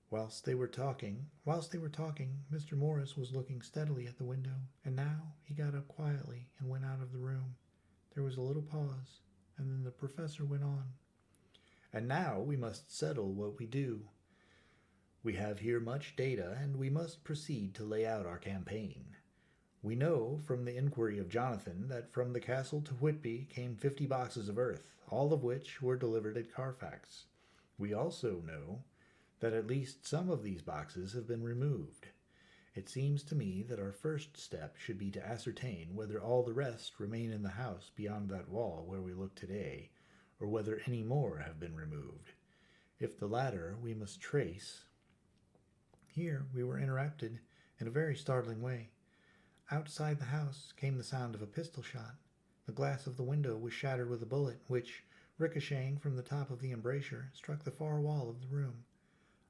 Whilst they were talking, Mr. Morris was looking steadily at the window, and now he got up quietly and went out of the room. There was a little pause, and then the professor went on. And now we must settle what we do. We have here much data, and we must proceed to lay out our campaign. We know from the inquiry of Jonathan that from the castle to Whitby came 50 boxes of earth, all of which were delivered at Carfax. We also know that at least some of these boxes have been removed. It seems to me that our first step should be to ascertain whether all the rest remain in the house beyond that wall where we look today, or whether any more have been removed. If the latter, we must trace. Here we were interrupted,
in a very startling way. Outside the house came the sound of a pistol shot. The glass of the window was shattered with a bullet, which, ricocheting from the top of the embrasure, struck the far wall of the room.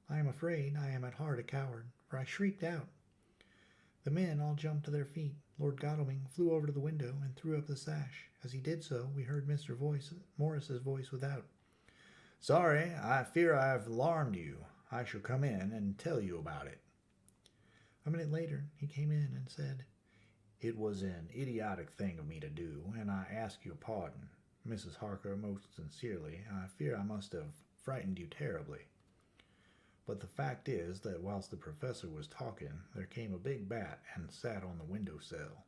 I am afraid I am at heart a coward, for I shrieked out. The men all jumped to their feet. Lord Godalming flew over to the window and threw up the sash. As he did so, we heard Mr. Morris's voice without.
"Sorry, I fear I have alarmed you. I shall come in and tell you about it."
A minute later, he came in and said,
"It was an idiotic thing of me to do, and I ask your pardon. Mrs. Harker, most sincerely, I fear I must have frightened you terribly. But the fact is that whilst the professor was talking, there came a big bat and sat on the window sill.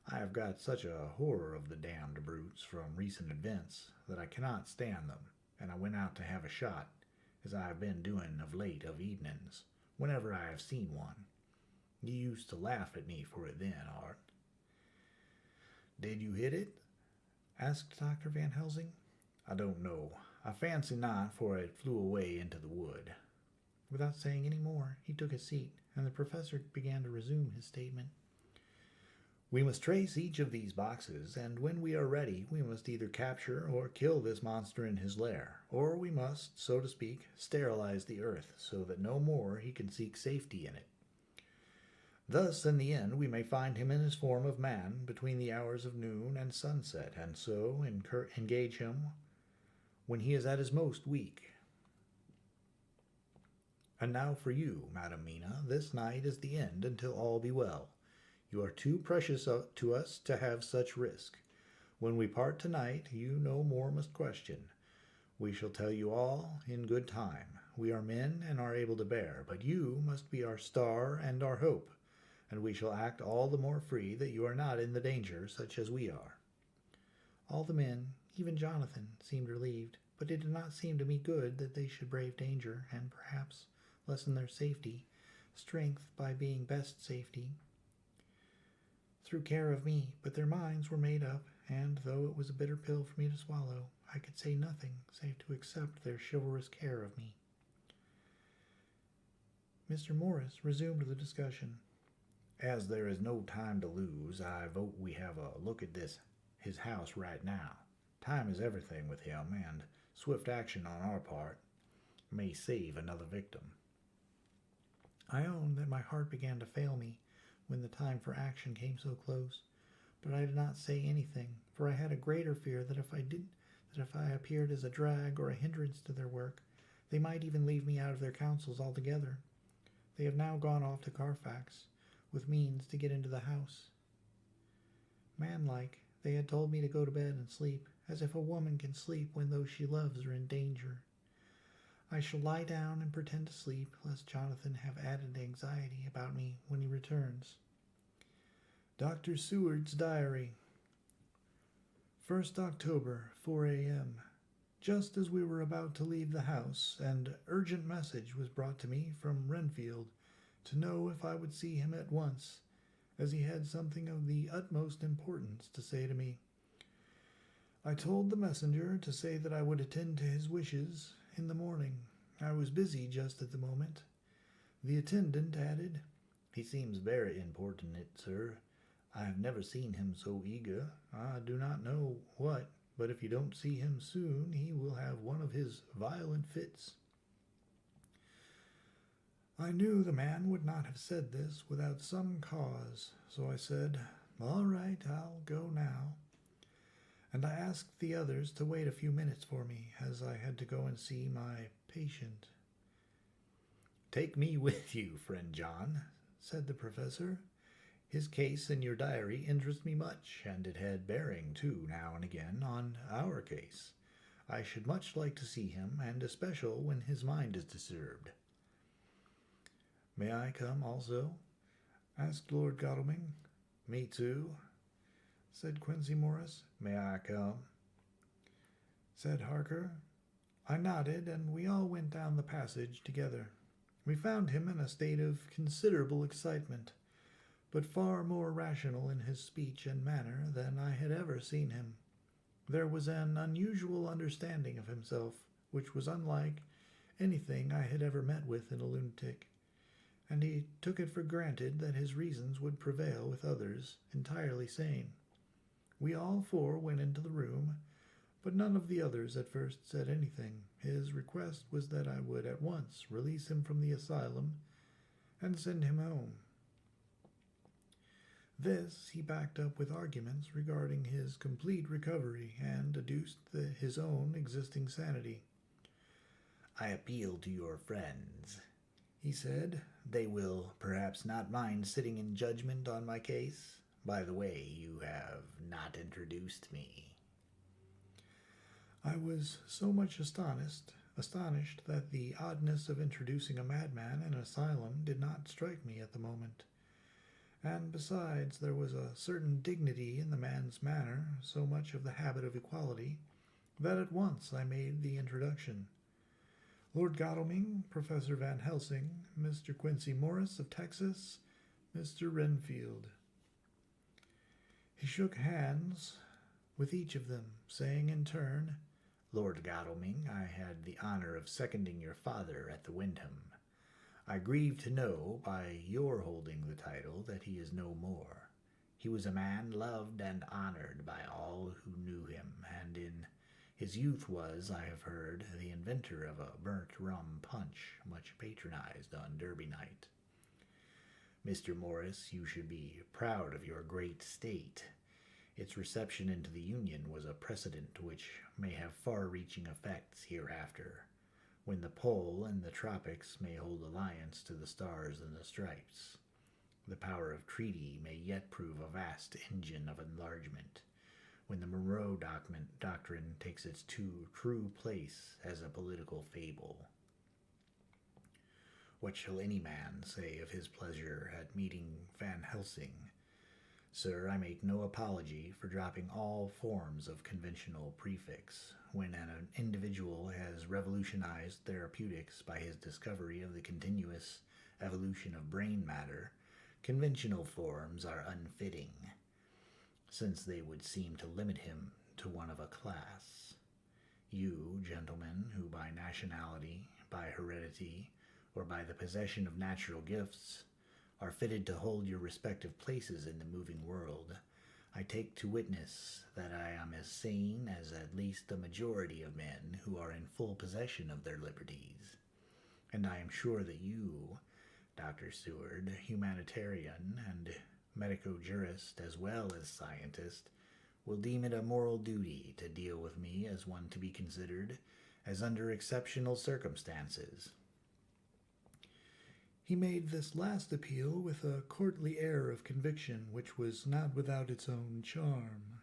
I have got such a horror of the damned brutes from recent events that I cannot stand them, and I went out to have a shot, as I have been doing of late of evenings, whenever I have seen one. You used to laugh at me for it then, Art." "Did you hit it?"
asked Dr. Van Helsing.
"I don't know. I fancy not, for it flew away into the wood."
Without saying any more, he took a seat, and the professor began to resume his statement.
"We must trace each of these boxes, and when we are ready, we must either capture or kill this monster in his lair, or we must, so to speak, sterilize the earth, so that no more he can seek safety in it. Thus, in the end, we may find him in his form of man between the hours of noon and sunset, and so engage him when he is at his most weak. And now for you, Madam Mina, this night is the end until all be well. You are too precious to us to have such risk. When we part tonight, you no more must question. We shall tell you all in good time. We are men and are able to bear, but you must be our star and our hope, and we shall act all the more free that you are not in the danger such as we are."
All the men, even Jonathan, seemed relieved, but it did not seem to me good that they should brave danger, and perhaps lessen their strength by being best safety, through care of me, but their minds were made up, and though it was a bitter pill for me to swallow, I could say nothing save to accept their chivalrous care of me. Mr. Morris resumed the discussion.
"As there is no time to lose, I vote we have a look at his house right now. Time is everything with him, and swift action on our part may save another victim."
I own that my heart began to fail me when the time for action came so close, but I did not say anything, for I had a greater fear that if I appeared as a drag or a hindrance to their work, they might even leave me out of their counsels altogether. They have now gone off to Carfax, with means to get into the house. Manlike, they had told me to go to bed and sleep, as if a woman can sleep when those she loves are in danger. I shall lie down and pretend to sleep, lest Jonathan have added anxiety about me when he returns. Dr. Seward's Diary. 1st October, 4 a.m. Just as we were about to leave the house, an urgent message was brought to me from Renfield to know if I would see him at once, as he had something of the utmost importance to say to me. I told the messenger to say that I would attend to his wishes in the morning. I was busy just at the moment. The attendant added,
"He seems very importunate, sir. I have never seen him so eager.
I do not know what, but if you don't see him soon, he will have one of his violent fits." I knew the man would not have said this without some cause, so I said, "All right, I'll go now." And I asked the others to wait a few minutes for me, as I had to go and see my patient.
"Take me with you, friend John," said the professor. "His case in your diary interests me much, and it had bearing, too, now and again, on our case. I should much like to see him, and especially when his mind is disturbed."
"May I come also?" asked Lord Godalming.
"Me too,"
said Quincey Morris.
"May I come?"
said Harker. I nodded, and we all went down the passage together. We found him in a state of considerable excitement, but far more rational in his speech and manner than I had ever seen him. There was an unusual understanding of himself, which was unlike anything I had ever met with in a lunatic, and he took it for granted that his reasons would prevail with others entirely sane. We all four went into the room, but none of the others at first said anything. His request was that I would at once release him from the asylum and send him home. This he backed up with arguments regarding his complete recovery and adduced his own existing sanity.
I appeal to your friends, he said. They will perhaps not mind sitting in judgment on my case. By the way, you have not introduced me.
I was so much astonished that the oddness of introducing a madman in an asylum did not strike me at the moment. And besides, there was a certain dignity in the man's manner, so much of the habit of equality, that at once I made the introduction. Lord Godalming, Professor Van Helsing, Mr. Quincy Morris of Texas, Mr. Renfield. He shook hands with each of them, saying in turn,
Lord Godalming, I had the honor of seconding your father at the Wyndham. I grieve to know, by your holding the title, that he is no more. He was a man loved and honored by all who knew him, and in his youth was, I have heard, the inventor of a burnt rum punch, much patronized on Derby night. Mr. Morris, you should be proud of your great state. Its reception into the Union was a precedent which may have far-reaching effects hereafter, when the pole and the tropics may hold alliance to the stars and the stripes. The power of treaty may yet prove a vast engine of enlargement, when the Monroe Doctrine takes its true place as a political fable. What shall any man say of his pleasure at meeting Van Helsing? Sir, I make no apology for dropping all forms of conventional prefix. When an individual has revolutionized therapeutics by his discovery of the continuous evolution of brain matter, conventional forms are unfitting, since they would seem to limit him to one of a class. You, gentlemen, who by nationality, by heredity, or by the possession of natural gifts, are fitted to hold your respective places in the moving world, I take to witness that I am as sane as at least the majority of men who are in full possession of their liberties. And I am sure that you, Dr. Seward, humanitarian and medico-jurist as well as scientist, will deem it a moral duty to deal with me as one to be considered as under exceptional circumstances.
He made this last appeal with a courtly air of conviction which was not without its own charm.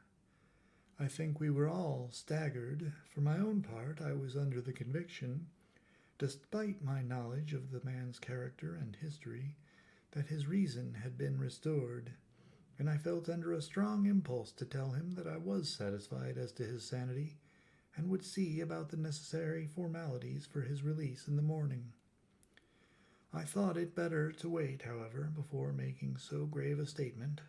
I think we were all staggered. For my own part, I was under the conviction, despite my knowledge of the man's character and history, that his reason had been restored, and I felt under a strong impulse to tell him that I was satisfied as to his sanity, and would see about the necessary formalities for his release in the morning. I thought it better to wait, however, before making so grave a statement,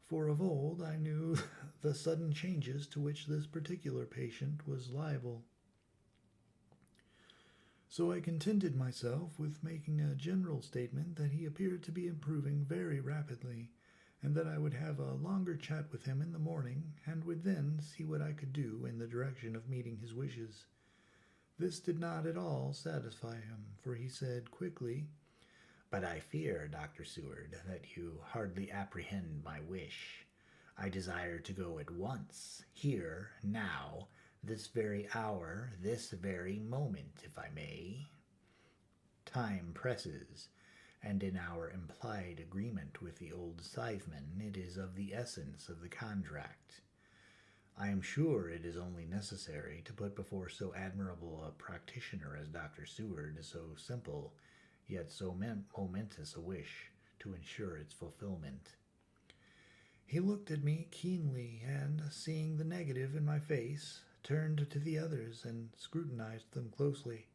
for of old I knew the sudden changes to which this particular patient was liable. So I contented myself with making a general statement that he appeared to be improving very rapidly, and that I would have a longer chat with him in the morning, and would then see what I could do in the direction of meeting his wishes. This did not at all satisfy him, for he said quickly,
But I fear, Dr. Seward, that you hardly apprehend my wish. I desire to go at once, here, now, this very hour, this very moment, if I may. Time presses, and in our implied agreement with the old scytheman, it is of the essence of the contract. I am sure it is only necessary to put before so admirable a practitioner as Dr. Seward so simple, yet so momentous a wish to ensure its fulfillment.
He looked at me keenly, and, seeing the negative in my face, turned to the others and scrutinized them closely.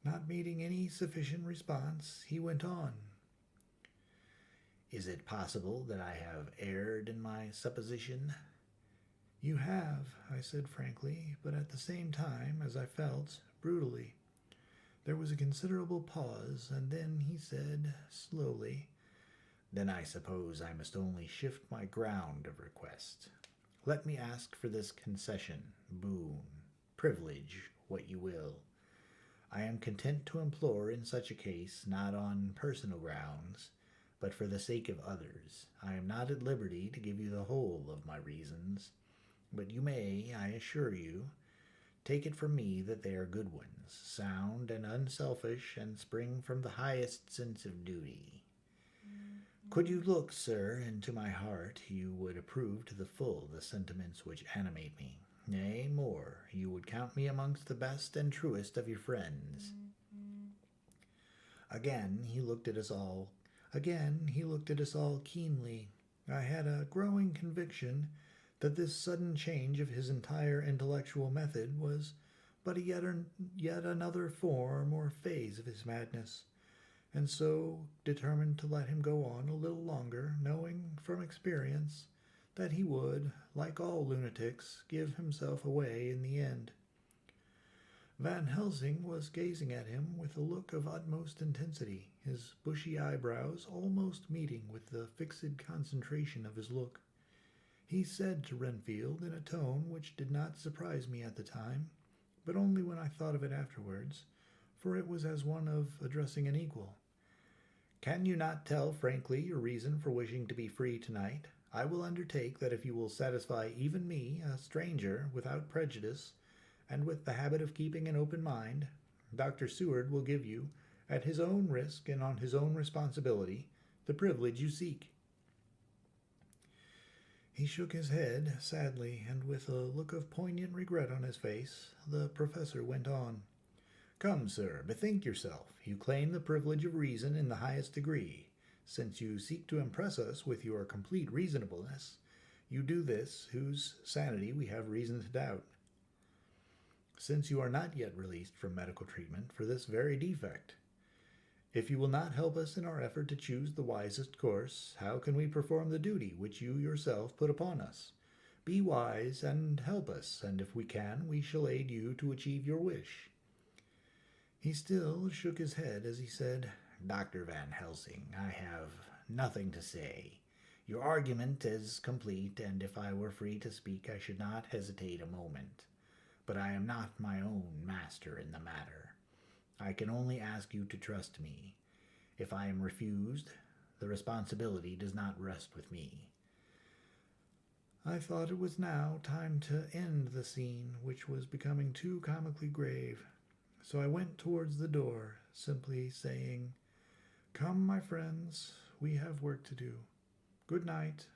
Not meeting any sufficient response, he went on.
Is it possible that I have erred in my supposition?
You have, I said frankly, but at the same time, as I felt, brutally. There was a considerable pause, and then he said slowly,
"Then I suppose I must only shift my ground of request. Let me ask for this concession, boon, privilege, what you will. I am content to implore in such a case not on personal grounds, but for the sake of others. I am not at liberty to give you the whole of my reasons, but you may, I assure you, take it from me that they are good ones, sound and unselfish, and spring from the highest sense of duty. Could you look, sir, into my heart, you would approve to the full the sentiments which animate me. Nay, more, you would count me amongst the best and truest of your friends." Again he looked at us all keenly. I had a growing conviction that this sudden change of his entire intellectual method was but yet another form or phase of his madness, and so determined to let him go on a little longer, knowing from experience that he would, like all lunatics, give himself away in the end. Van Helsing was gazing at him with a look of utmost intensity, his bushy eyebrows almost meeting with the fixed concentration of his look. He said to Renfield in a tone which did not surprise me at the time, but only when I thought of it afterwards, for it was as one of addressing an equal, "Can you not tell frankly your reason for wishing to be free tonight? I will undertake that if you will satisfy even me, a stranger, without prejudice, and with the habit of keeping an open mind, Dr. Seward will give you, at his own risk and on his own responsibility, the privilege you seek." He shook his head sadly, and with a look of poignant regret on his face, the professor went on. "Come, sir, bethink yourself. You claim the privilege of reason in the highest degree. Since you seek to impress us with your complete reasonableness, you do this, whose sanity we have reason to doubt. Since you are not yet released from medical treatment for this very defect, if you will not help us in our effort to choose the wisest course, how can we perform the duty which you yourself put upon us? Be wise and help us, and if we can, we shall aid you to achieve your wish." He still shook his head as he said, "Dr. Van Helsing, I have nothing to say. Your argument is complete, and if I were free to speak, I should not hesitate a moment. But I am not my own master in the matter. I can only ask you to trust me. If I am refused, the responsibility does not rest with me." I thought it was now time to end the scene, which was becoming too comically grave. So I went towards the door, simply saying, "Come, my friends, we have work to do. Good night."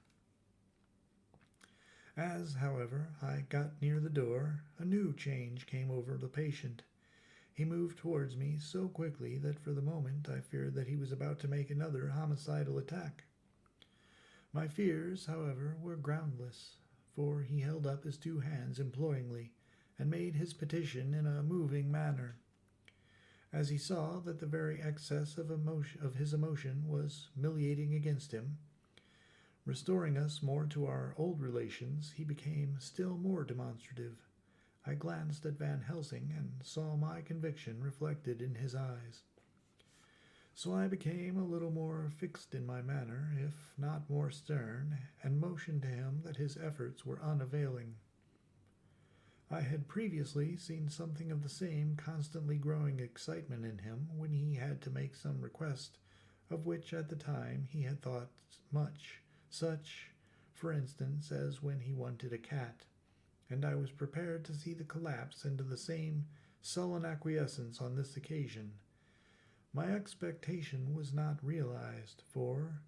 As, however, I got near the door, a new change came over the patient. He moved towards me so quickly that for the moment I feared that he was about to make another homicidal attack. My fears, however, were groundless, for he held up his two hands imploringly, and made his petition in a moving manner. As he saw that the very excess of his emotion was militating against him, restoring us more to our old relations, he became still more demonstrative. I glanced at Van Helsing and saw my conviction reflected in his eyes. So I became a little more fixed in my manner, if not more stern, and motioned to him that his efforts were unavailing. I had previously seen something of the same constantly growing excitement in him when he had to make some request of which at the time he had thought much, such, for instance, as when he wanted a cat, and I was prepared to see the collapse into the same sullen acquiescence on this occasion. My expectation was not realized, for,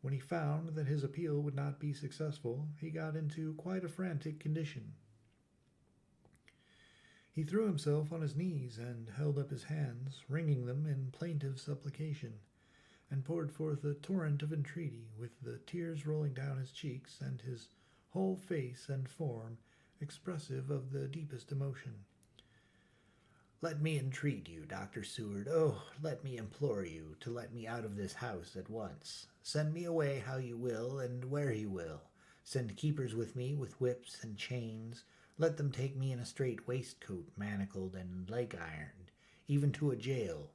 when he found that his appeal would not be successful, he got into quite a frantic condition. He threw himself on his knees and held up his hands, wringing them in plaintive supplication, and poured forth a torrent of entreaty, with the tears rolling down his cheeks and his whole face and form expressive of the deepest emotion. "Let me entreat you, Dr. Seward, oh, let me implore you to let me out of this house at once. Send me away how you will and where you will. Send keepers with me with whips and chains. Let them take me in a strait waistcoat manacled and leg-ironed. even to a jail.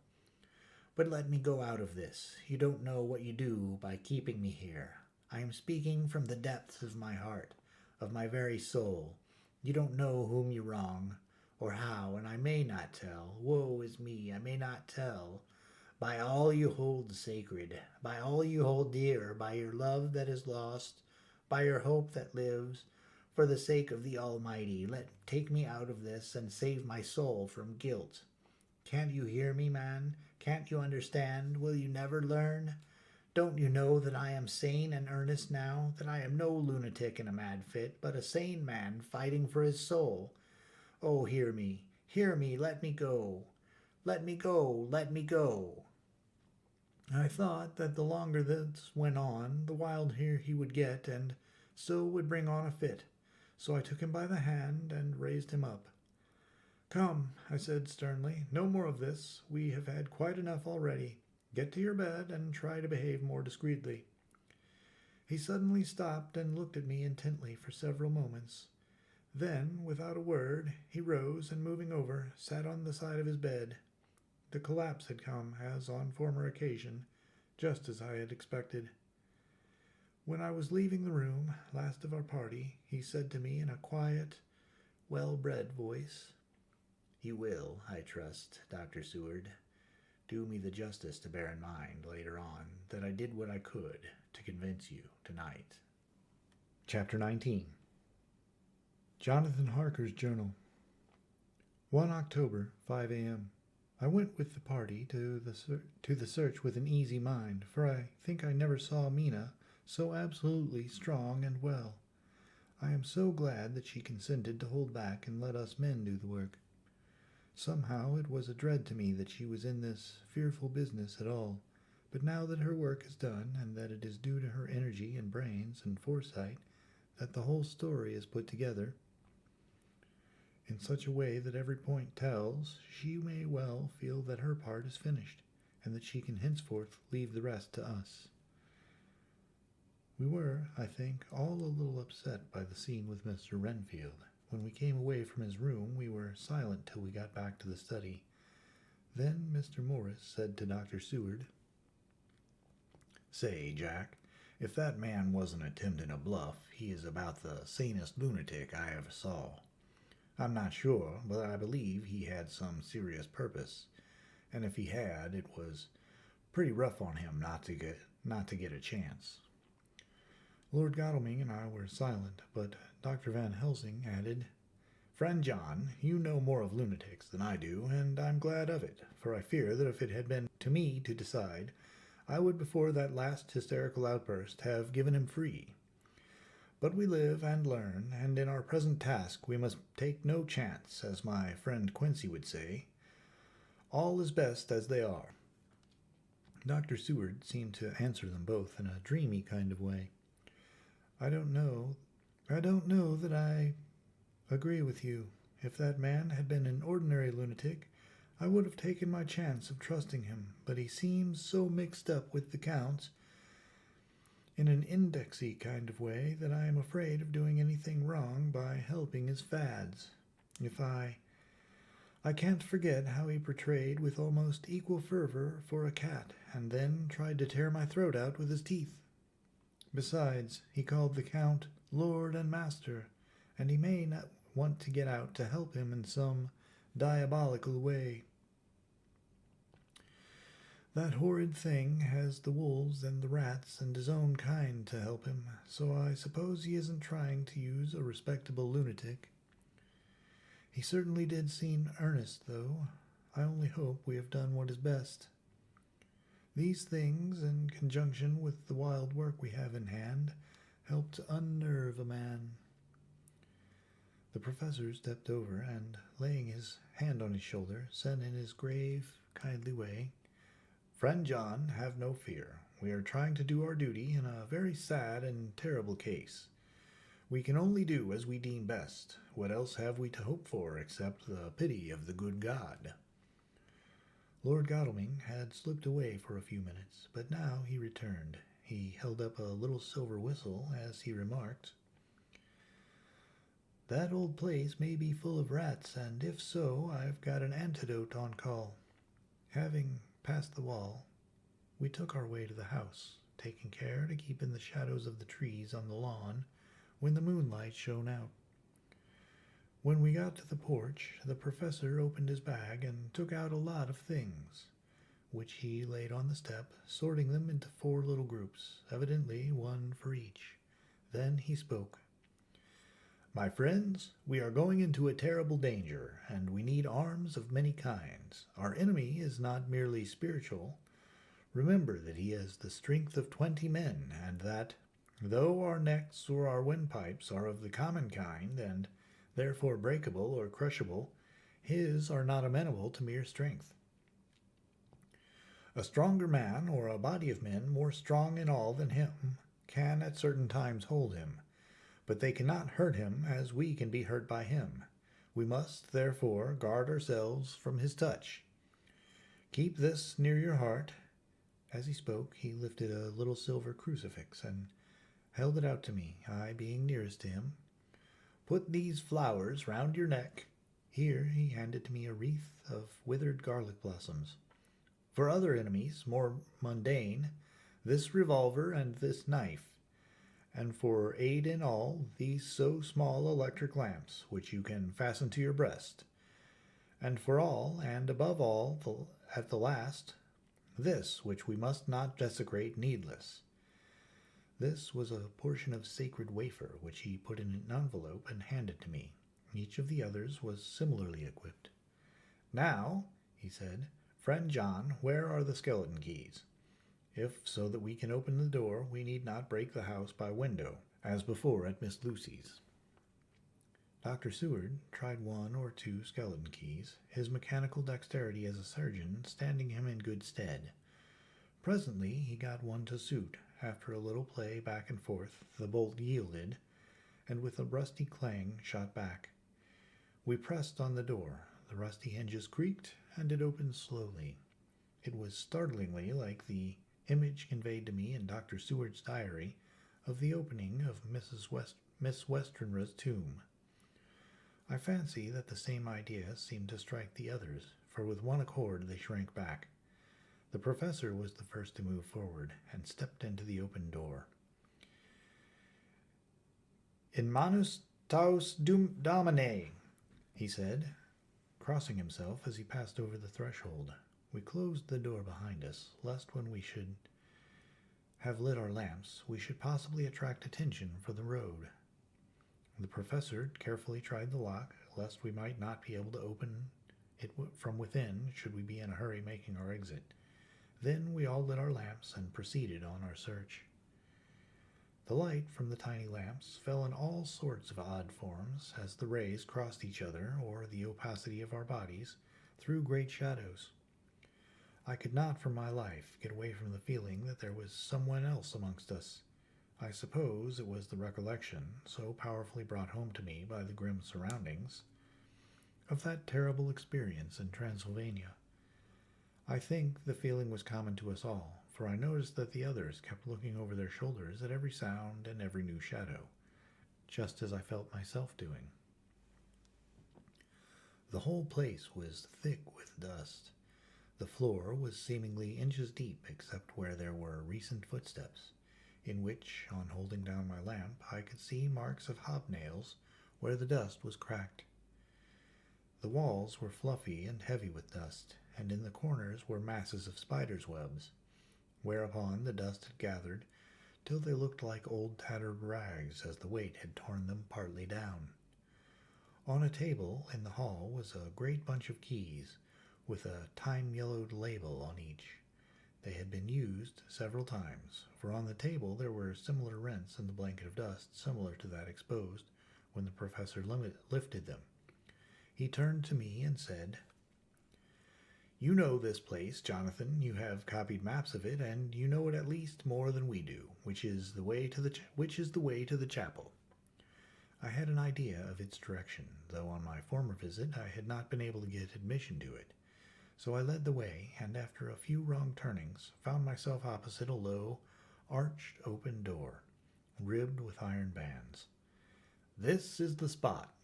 But let me go out of this. You don't know what you do by keeping me here. I am speaking from the depths of my heart, of my very soul. You don't know whom you wrong, or how, and I may not tell. Woe is me, I may not tell. By all you hold sacred, by all you hold dear, by your love that is lost, by your hope that lives, for the sake of the Almighty, take me out of this and save my soul from guilt. Can't you hear me, man? Can't you understand? Will you never learn? Don't you know that I am sane and earnest now, that I am no lunatic in a mad fit, but a sane man fighting for his soul? Oh, hear me, let me go. Let me go, let me go. I thought that the longer this went on, the wilder he would get, and so would bring on a fit. So I took him by the hand and raised him up. Come, I said sternly, no more of this. We have had quite enough already. Get to your bed and try to behave more discreetly. He suddenly stopped and looked at me intently for several moments. Then, without a word, he rose and, moving over, sat on the side of his bed. The collapse had come, as on former occasion, just as I had expected. When I was leaving the room, last of our party, he said to me in a quiet, well-bred voice, "You will, I trust, Dr. Seward, do me the justice to bear in mind later on that I did what I could to convince you tonight." Chapter 19.
Jonathan Harker's Journal. 1 October, 5 a.m. I went with the party to the search with an easy mind, for I think I never saw Mina so absolutely strong and well. I am so glad that she consented to hold back and let us men do the work. Somehow it was a dread to me that she was in this fearful business at all, but now that her work is done, and that it is due to her energy and brains and foresight that the whole story is put together in such a way that every point tells, she may well feel that her part is finished, and that she can henceforth leave the rest to us. We were, I think, all a little upset by the scene with Mr. Renfield. When we came away from his room, we were silent till we got back to the study. Then Mr. Morris said to Dr. Seward,
"Say, Jack, if that man wasn't attempting a bluff, he is about the sanest lunatic I ever saw. I'm not sure, but I believe he had some serious purpose, and if he had, it was pretty rough on him not to get a chance."
Lord Godalming and I were silent, but Dr. Van Helsing added,
"Friend John, you know more of lunatics than I do, and I'm glad of it, for I fear that if it had been to me to decide, I would before that last hysterical outburst have given him free. But we live and learn, and in our present task we must take no chance, as my friend Quincy would say. All is best as they are."
Dr. Seward seemed to answer them both in a dreamy kind of way. I don't know that I agree with you. If that man had been an ordinary lunatic, I would have taken my chance of trusting him, but he seems so mixed up with the counts in an indexy kind of way that I am afraid of doing anything wrong by helping his fads. I can't forget how he portrayed with almost equal fervor for a cat, and then tried to tear my throat out with his teeth. Besides, he called the Count Lord and Master, and he may not want to get out to help him in some diabolical way. That horrid thing has the wolves and the rats and his own kind to help him, so I suppose he isn't trying to use a respectable lunatic. He certainly did seem earnest, though. I only hope we have done what is best. These things, in conjunction with the wild work we have in hand, help to unnerve a man." The professor stepped over and, laying his hand on his shoulder, said in his grave, kindly way, "Friend John, have no fear. We are trying to do our duty in a very sad and terrible case. We can only do as we deem best. What else have we to hope for except the pity of the good God?" Lord Godalming had slipped away for a few minutes, but now he returned. He held up a little silver whistle as he remarked, "That old place may be full of rats, and if so, I've got an antidote on call. Having passed the wall, we took our way to the house, taking care to keep in the shadows of the trees on the lawn when the moonlight shone out. When we got to the porch, the professor opened his bag and took out a lot of things, which he laid on the step, sorting them into 4 little groups, evidently one for each. Then he spoke. My friends, we are going into a terrible danger, and we need arms of many kinds. Our enemy is not merely spiritual. Remember that he has the strength of 20 men, and that, though our necks or our windpipes are of the common kind, and therefore breakable or crushable, his are not amenable to mere strength. A stronger man, or a body of men more strong in all than him, can at certain times hold him, but they cannot hurt him as we can be hurt by him. We must, therefore, guard ourselves from his touch. Keep this near your heart. As he spoke, he lifted a little silver crucifix and held it out to me, I being nearest to him. Put these flowers round your neck. Here he handed to me a wreath of withered garlic blossoms. For other enemies, more mundane, this revolver and this knife, and for aid in all, these so small electric lamps, which you can fasten to your breast. And for all, and above all, at the last, this, which we must not desecrate needless. This was a portion of sacred wafer, which he put in an envelope and handed to me. Each of the others was similarly equipped. Now, he said, friend John, where are the skeleton keys? If, so that we can open the door, we need not break the house by window, as before at Miss Lucy's. Dr. Seward tried 1 or 2 skeleton keys, his mechanical dexterity as a surgeon standing him in good stead. Presently he got one to suit. After a little play back and forth, the bolt yielded, and with a rusty clang shot back. We pressed on the door. The rusty hinges creaked, and it opened slowly. It was startlingly like the image conveyed to me in Dr. Seward's diary of the opening of Miss Westenra's tomb. I fancy that the same idea seemed to strike the others, for with one accord they shrank back. The professor was the first to move forward, and stepped into the open door. In manus taus domine, he said, crossing himself as he passed over the threshold. We closed the door behind us, lest when we should have lit our lamps, we should possibly attract attention for the road. The professor carefully tried the lock, lest we might not be able to open it from within should we be in a hurry making our exit. Then we all lit our lamps and proceeded on our search. The light from the tiny lamps fell in all sorts of odd forms as the rays crossed each other, or the opacity of our bodies threw great shadows. I could not for my life get away from the feeling that there was someone else amongst us. I suppose it was the recollection, so powerfully brought home to me by the grim surroundings, of that terrible experience in Transylvania. I think the feeling was common to us all, for I noticed that the others kept looking over their shoulders at every sound and every new shadow, just as I felt myself doing. The whole place was thick with dust. The floor was seemingly inches deep except where there were recent footsteps, in which, on holding down my lamp, I could see marks of hobnails where the dust was cracked. The walls were fluffy and heavy with dust, and in the corners were masses of spiders' webs, whereupon the dust had gathered till they looked like old tattered rags as the weight had torn them partly down. On a table in the hall was a great bunch of keys, with a time-yellowed label on each. They had been used several times, for on the table there were similar rents in the blanket of dust similar to that exposed when the professor lifted them. He turned to me and said, "You know this place, Jonathan. You have copied maps of it, and you know it at least more than we do, which is the way to the chapel." I had an idea of its direction, though on my former visit I had not been able to get admission to it. So I led the way, and after a few wrong turnings, found myself opposite a low, arched open door, ribbed with iron bands. "This is the spot,"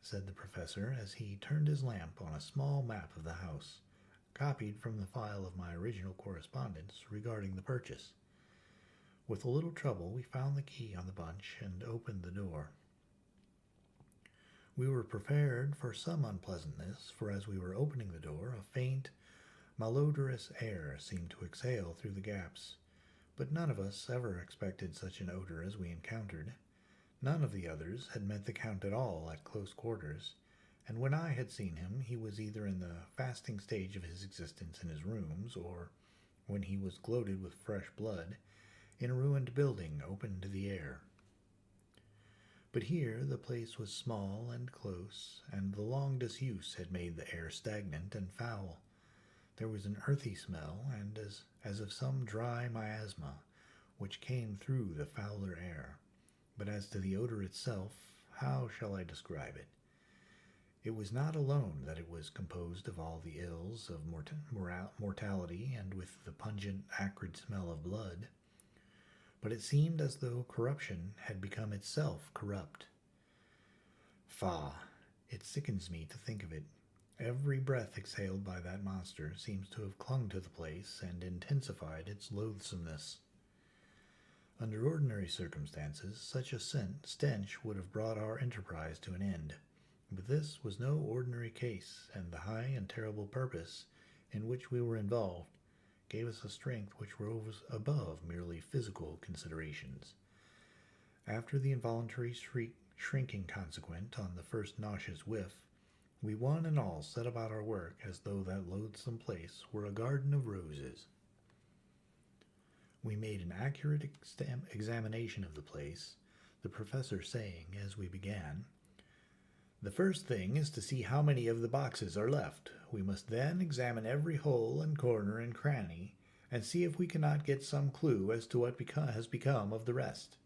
said the professor as he turned his lamp on a small map of the house. copied from the file of my original correspondence regarding the purchase. With a little trouble, we found the key on the bunch and opened the door. We were prepared for some unpleasantness, for as we were opening the door, a faint, malodorous air seemed to exhale through the gaps, but none of us ever expected such an odor as we encountered. None of the others had met the Count at all at close quarters, and when I had seen him, he was either in the fasting stage of his existence in his rooms, or, when he was gloated with fresh blood, in a ruined building open to the air. But here the place was small and close, and the long disuse had made the air stagnant and foul. There was an earthy smell, and as of some dry miasma, which came through the fouler air. But as to the odor itself, how shall I describe it? It was not alone that it was composed of all the ills of mortality and with the pungent, acrid smell of blood, but it seemed as though corruption had become itself corrupt. Faugh! It sickens me to think of it. Every breath exhaled by that monster seems to have clung to the place and intensified its loathsomeness. Under ordinary circumstances, such a stench would have brought our enterprise to an end. But this was no ordinary case, and the high and terrible purpose in which we were involved gave us a strength which rose above merely physical considerations. After the involuntary shrinking consequent on the first nauseous whiff, we one and all set about our work as though that loathsome place were a garden of roses. We made an accurate examination of the place, the professor saying as we began, "The first thing is to see how many of the boxes are left. We must then examine every hole and corner and cranny, and see if we cannot get some clue as to what has become of the rest."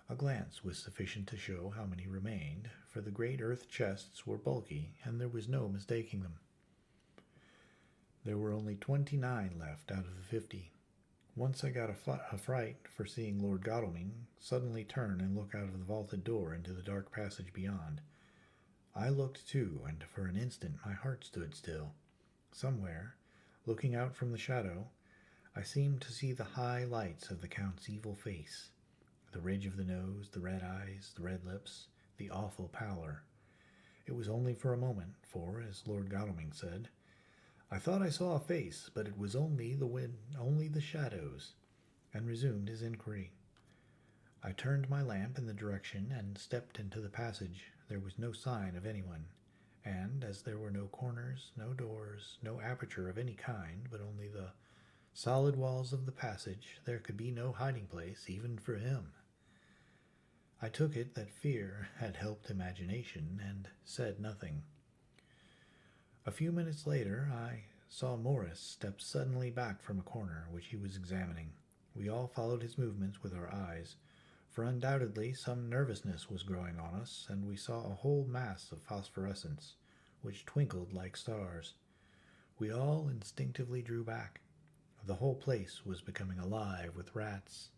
A glance was sufficient to show how many remained, for the great earth chests were bulky, and there was no mistaking them. There were only 29 left out of the 50. Once I got a fright for seeing Lord Godalming suddenly turn and look out of the vaulted door into the dark passage beyond. I looked too, and for an instant my heart stood still. Somewhere, looking out from the shadow, I seemed to see the high lights of the Count's evil face, the ridge of the nose, the red eyes, the red lips, the awful pallor. It was only for a moment, for, as Lord Godalming said, "I thought I saw a face, but it was only the wind, only the shadows," and resumed his inquiry. I turned my lamp in the direction and stepped into the passage. There was no sign of anyone, and as there were no corners, no doors, no aperture of any kind, but only the solid walls of the passage, there could be no hiding place even for him. I took it that fear had helped imagination, and said nothing. A few minutes later, I saw Morris step suddenly back from a corner which he was examining. We all followed his movements with our eyes, for undoubtedly some nervousness was growing on us, and we saw a whole mass of phosphorescence, which twinkled like stars. We all instinctively drew back. The whole place was becoming alive with rats.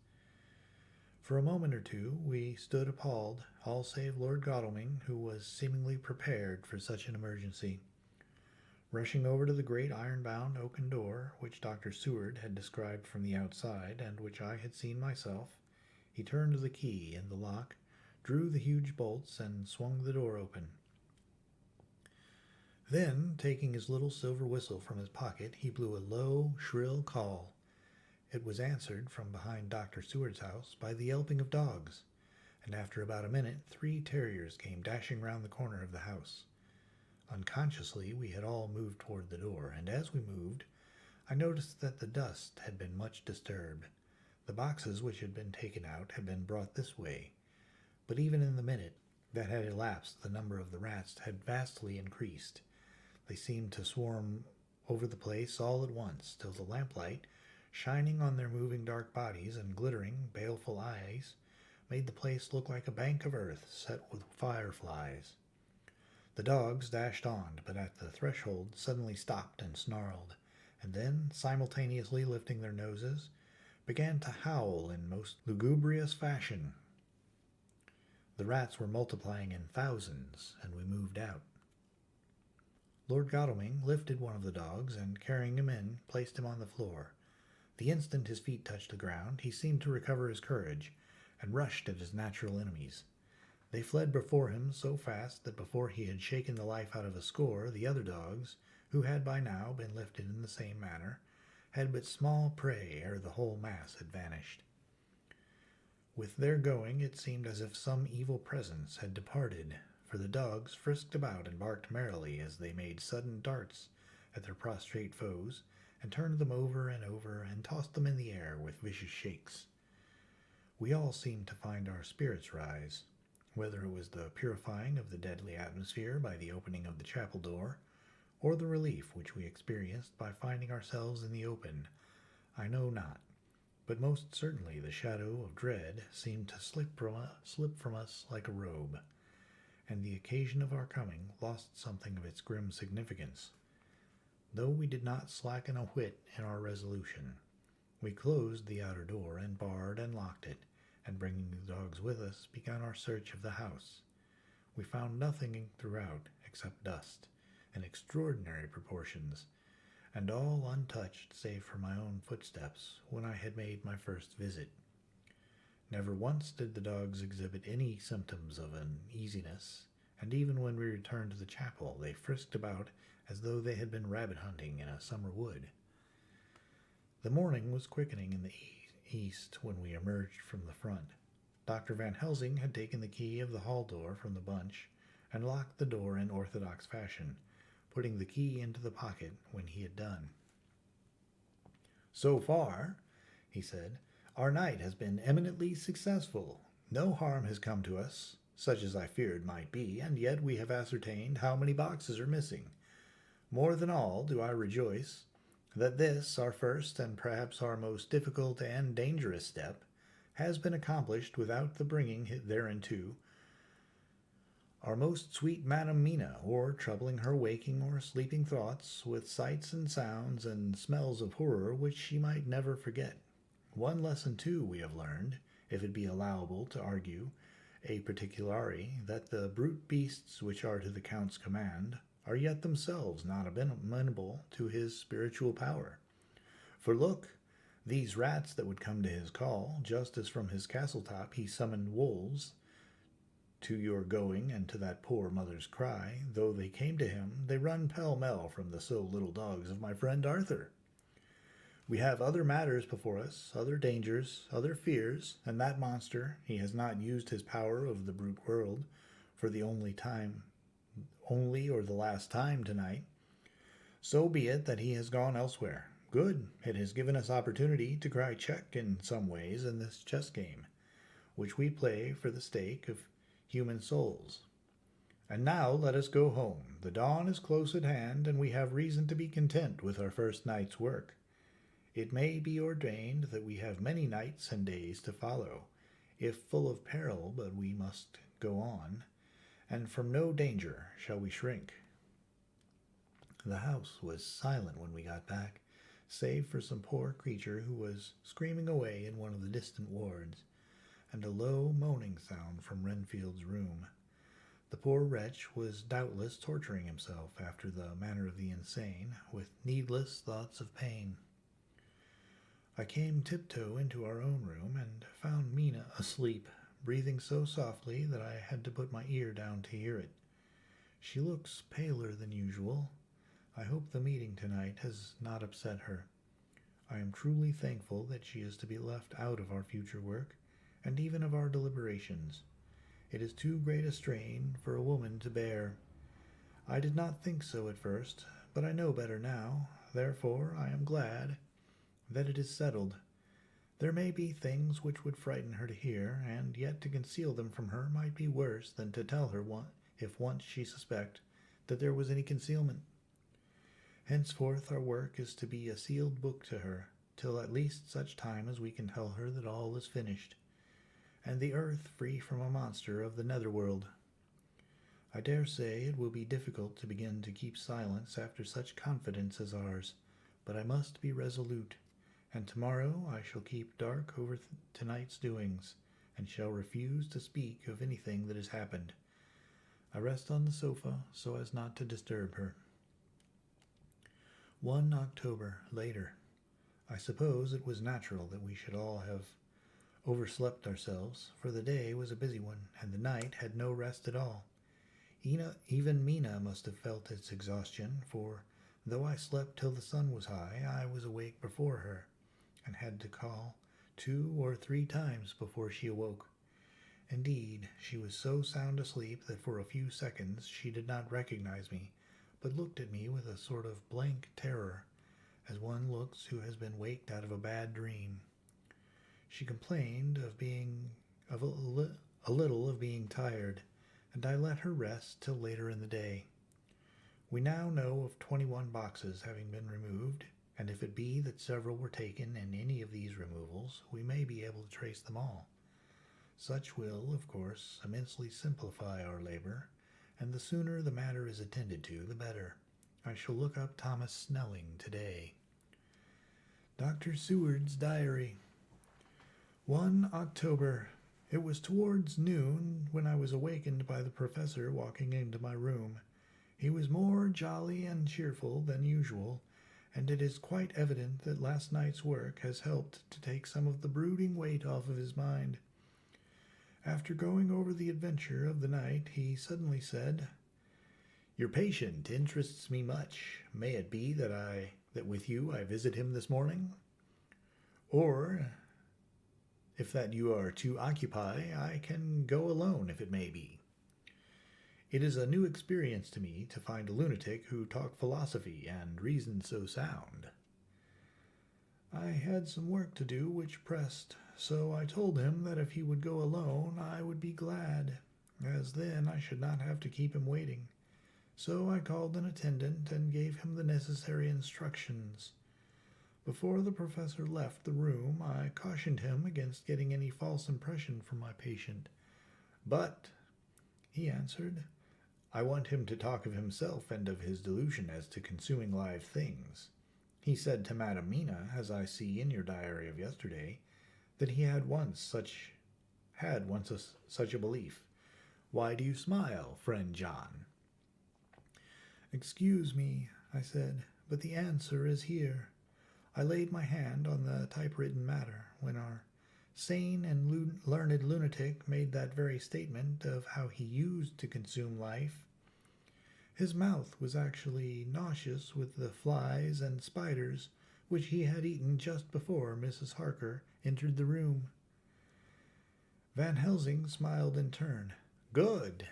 For a moment or two we stood appalled, all save Lord Godalming, who was seemingly prepared for such an emergency. Rushing over to the great iron-bound oaken door, which Dr. Seward had described from the outside, and which I had seen myself, he turned the key in the lock, drew the huge bolts, and swung the door open. Then, taking his little silver whistle from his pocket, he blew a low, shrill call. It was answered from behind Dr. Seward's house by the yelping of dogs, and after about a minute 3 terriers came dashing round the corner of the house. Unconsciously, we had all moved toward the door, and as we moved, I noticed that the dust had been much disturbed. The boxes which had been taken out had been brought this way, but even in the minute that had elapsed, the number of the rats had vastly increased. They seemed to swarm over the place all at once, till the lamplight, shining on their moving dark bodies and glittering, baleful eyes, made the place look like a bank of earth set with fireflies. The dogs dashed on, but at the threshold suddenly stopped and snarled, and then, simultaneously lifting their noses, began to howl in most lugubrious fashion. The rats were multiplying in thousands, and we moved out. Lord Godalming lifted one of the dogs and, carrying him in, placed him on the floor. The instant his feet touched the ground, he seemed to recover his courage, and rushed at his natural enemies. They fled before him so fast that before he had shaken the life out of a score, the other dogs, who had by now been lifted in the same manner, had but small prey ere the whole mass had vanished. With their going, it seemed as if some evil presence had departed, for the dogs frisked about and barked merrily as they made sudden darts at their prostrate foes, and turned them over and tossed them in the air with vicious shakes. We all seemed to find our spirits rise, whether it was the purifying of the deadly atmosphere by the opening of the chapel door, or the relief which we experienced by finding ourselves in the open, I know not, but most certainly the shadow of dread seemed to slip from us like a robe, and the occasion of our coming lost something of its grim significance. Though we did not slacken a whit in our resolution, we closed the outer door and barred and locked it, and bringing the dogs with us, began our search of the house. We found nothing throughout except dust, in extraordinary proportions, and all untouched save for my own footsteps when I had made my first visit. Never once did the dogs exhibit any symptoms of uneasiness, and even when we returned to the chapel, they frisked about as though they had been rabbit hunting in a summer wood. The morning was quickening in the east when we emerged from the front. Dr. Van Helsing had taken the key of the hall door from the bunch and locked the door in orthodox fashion, putting the key into the pocket when he had done. "So far," he said, "our night has been eminently successful. No harm has come to us, such as I feared might be, and yet we have ascertained how many boxes are missing. More than all do I rejoice that this, our first and perhaps our most difficult and dangerous step, has been accomplished without the bringing thereinto our most sweet Madam Mina, or troubling her waking or sleeping thoughts with sights and sounds and smells of horror which she might never forget. One lesson, too, we have learned, if it be allowable to argue a particulari, that the brute beasts which are to the Count's command are yet themselves not amenable to his spiritual power. For look, these rats that would come to his call, just as from his castle top he summoned wolves, to your going and to that poor mother's cry, though they came to him, they run pell-mell from the so little dogs of my friend Arthur. We have other matters before us, other dangers, other fears, and that monster, he has not used his power of the brute world for the only or the last time tonight. So be it that he has gone elsewhere. Good, it has given us opportunity to cry check in some ways in this chess game, which we play for the stake of human souls. And now let us go home. The dawn is close at hand, and we have reason to be content with our first night's work. It may be ordained that we have many nights and days to follow, if full of peril, but we must go on, and from no danger shall we shrink." The house was silent when we got back, save for some poor creature who was screaming away in one of the distant wards, and a low moaning sound from Renfield's room. The poor wretch was doubtless torturing himself after the manner of the insane, with needless thoughts of pain. I came tiptoe into our own room and found Mina asleep, breathing so softly that I had to put my ear down to hear it. She looks paler than usual. I hope the meeting tonight has not upset her. I am truly thankful that she is to be left out of our future work, and even of our deliberations. It is too great a strain for a woman to bear. I did not think so at first, but I know better now. Therefore I am glad that it is settled. There may be things which would frighten her to hear, and yet to conceal them from her might be worse than to tell her if once she suspect that there was any concealment. Henceforth our work is to be a sealed book to her, till at least such time as we can tell her that all is finished, and the earth free from a monster of the netherworld. I dare say it will be difficult to begin to keep silence after such confidence as ours, but I must be resolute, and tomorrow I shall keep dark over tonight's doings, and shall refuse to speak of anything that has happened. I rest on the sofa so as not to disturb her. 1 October later. I suppose it was natural that we should all have overslept ourselves, for the day was a busy one, and the night had no rest at all. Even Mina must have felt its exhaustion, for though I slept till the sun was high, I was awake before her, and had to call 2 or 3 times before she awoke. Indeed, she was so sound asleep that for a few seconds she did not recognize me, but looked at me with a sort of blank terror, as one looks who has been waked out of a bad dream. She complained of a little of being tired, and I let her rest till later in the day. We now know of 21 boxes having been removed, and if it be that several were taken in any of these removals, we may be able to trace them all. Such will, of course, immensely simplify our labor, and the sooner the matter is attended to, the better. I shall look up Thomas Snelling today. Dr. Seward's Diary. 1 October. It was towards noon when I was awakened by the professor walking into my room. He was more jolly and cheerful than usual, and it is quite evident that last night's work has helped to take some of the brooding weight off of his mind. After going over the adventure of the night, he suddenly said, "Your patient interests me much. May it be that with you I visit him this morning? Or, if that you are too occupied, I can go alone if it may be. It is a new experience to me to find a lunatic who talk philosophy and reason so sound." I had some work to do which pressed, so I told him that if he would go alone I would be glad, as then I should not have to keep him waiting. So I called an attendant and gave him the necessary instructions. Before the professor left the room, I cautioned him against getting any false impression from my patient. "But," he answered, "I want him to talk of himself and of his delusion as to consuming live things. He said to Madam Mina, as I see in your diary of yesterday, that he had once such a belief. Why do you smile, friend John?" "Excuse me," I said, "but the answer is here." I laid my hand on the typewritten matter when our sane and learned lunatic made that very statement of how he used to consume life. His mouth was actually nauseous with the flies and spiders which he had eaten just before Mrs. Harker entered the room. Van Helsing smiled in turn. "Good,"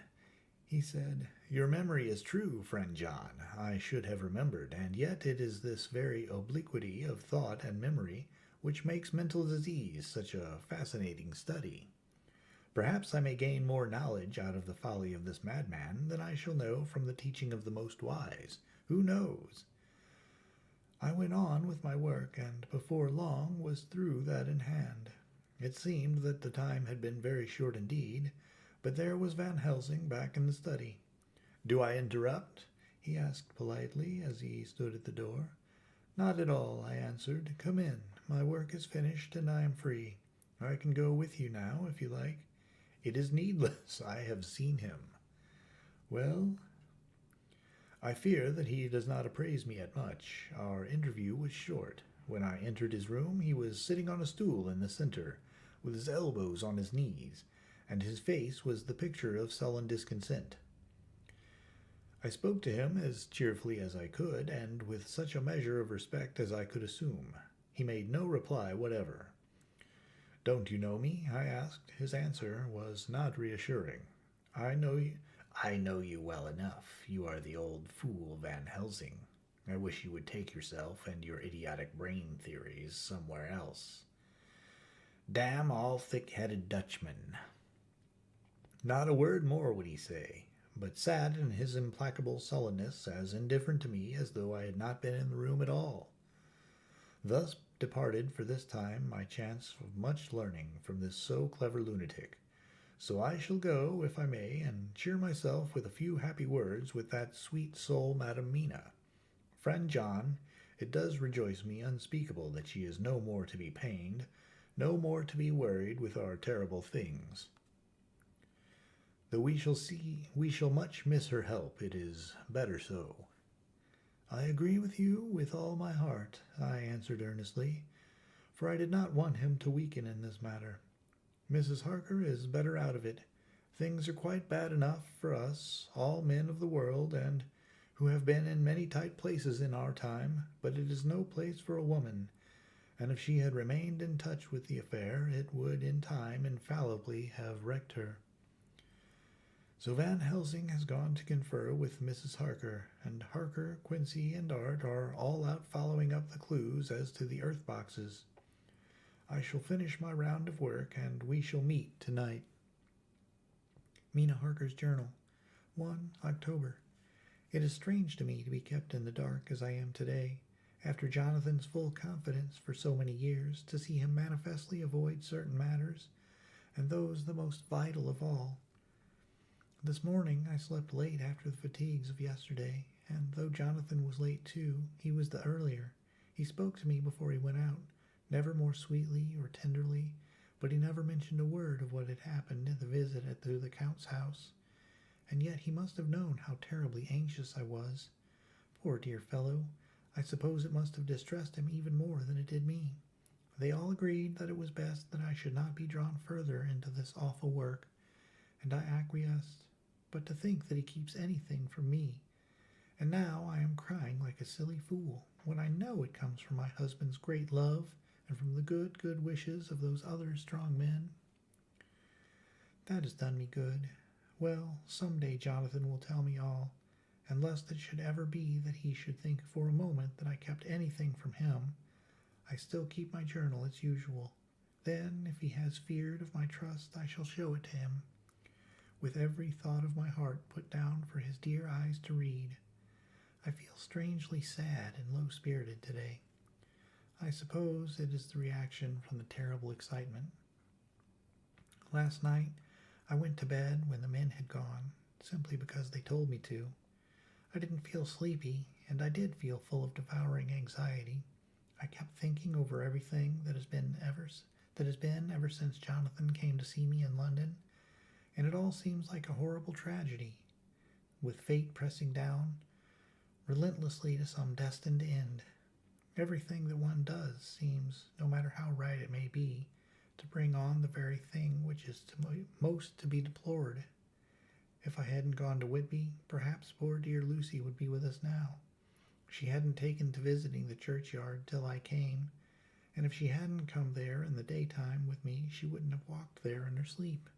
he said. "Your memory is true, friend John. I should have remembered, and yet it is this very obliquity of thought and memory which makes mental disease such a fascinating study. Perhaps I may gain more knowledge out of the folly of this madman than I shall know from the teaching of the most wise. Who knows?" I went on with my work, and before long was through that in hand. It seemed that the time had been very short indeed, but there was Van Helsing back in the study. "Do I interrupt?" he asked politely as he stood at the door. "Not at all," I answered. "Come in. My work is finished and I am free. I can go with you now, if you like." "It is needless. I have seen him." "Well?" "I fear that he does not appraise me at much. Our interview was short. When I entered his room he was sitting on a stool in the center, with his elbows on his knees, and his face was the picture of sullen discontent. I spoke to him as cheerfully as I could, and with such a measure of respect as I could assume. He made no reply whatever. "Don't you know me?" I asked. His answer was not reassuring. I know you well enough. You are the old fool Van Helsing. I wish you would take yourself and your idiotic brain theories somewhere else. Damn all thick-headed Dutchmen." Not a word more would he say, but sat in his implacable sullenness, as indifferent to me as though I had not been in the room at all. Thus departed for this time my chance of much learning from this so clever lunatic. So I shall go, if I may, and cheer myself with a few happy words with that sweet soul Madam Mina. Friend John, it does rejoice me unspeakable that she is no more to be pained, no more to be worried with our terrible things. Though we shall much miss her help, it is better so. I agree with you with all my heart, I answered earnestly, for I did not want him to weaken in this matter. Mrs. Harker is better out of it. Things are quite bad enough for us, all men of the world, and who have been in many tight places in our time, but it is no place for a woman, and if she had remained in touch with the affair, it would in time infallibly have wrecked her. So Van Helsing has gone to confer with Mrs. Harker, and Harker, Quincy, and Art are all out following up the clues as to the earth boxes. I shall finish my round of work, and we shall meet tonight. Mina Harker's Journal, 1 October. It is strange to me to be kept in the dark as I am today, after Jonathan's full confidence for so many years, to see him manifestly avoid certain matters, and those the most vital of all. This morning I slept late after the fatigues of yesterday, and though Jonathan was late too, he was the earlier. He spoke to me before he went out, never more sweetly or tenderly, but he never mentioned a word of what had happened at the visit to the Count's house. And yet he must have known how terribly anxious I was. Poor dear fellow, I suppose it must have distressed him even more than it did me. They all agreed that it was best that I should not be drawn further into this awful work, and I acquiesced. But to think that he keeps anything from me, and now I am crying like a silly fool, when I know it comes from my husband's great love, and from the good wishes of those other strong men. That has done me good. Well, some day Jonathan will tell me all, and lest it should ever be that he should think for a moment that I kept anything from him, I still keep my journal as usual. Then, if he has feared of my trust, I shall show it to him, with every thought of my heart put down for his dear eyes to read. I feel strangely sad and low-spirited today. I suppose it is the reaction from the terrible excitement. Last night I went to bed when the men had gone, simply because they told me to. I didn't feel sleepy, and I did feel full of devouring anxiety. I kept thinking over everything that has been ever since Jonathan came to see me in London, and it all seems like a horrible tragedy, with fate pressing down relentlessly to some destined end. Everything that one does seems, no matter how right it may be, to bring on the very thing which is most to be deplored. If I hadn't gone to Whitby, perhaps poor dear Lucy would be with us now. She hadn't taken to visiting the churchyard till I came, and if she hadn't come there in the daytime with me, she wouldn't have walked there in her sleep.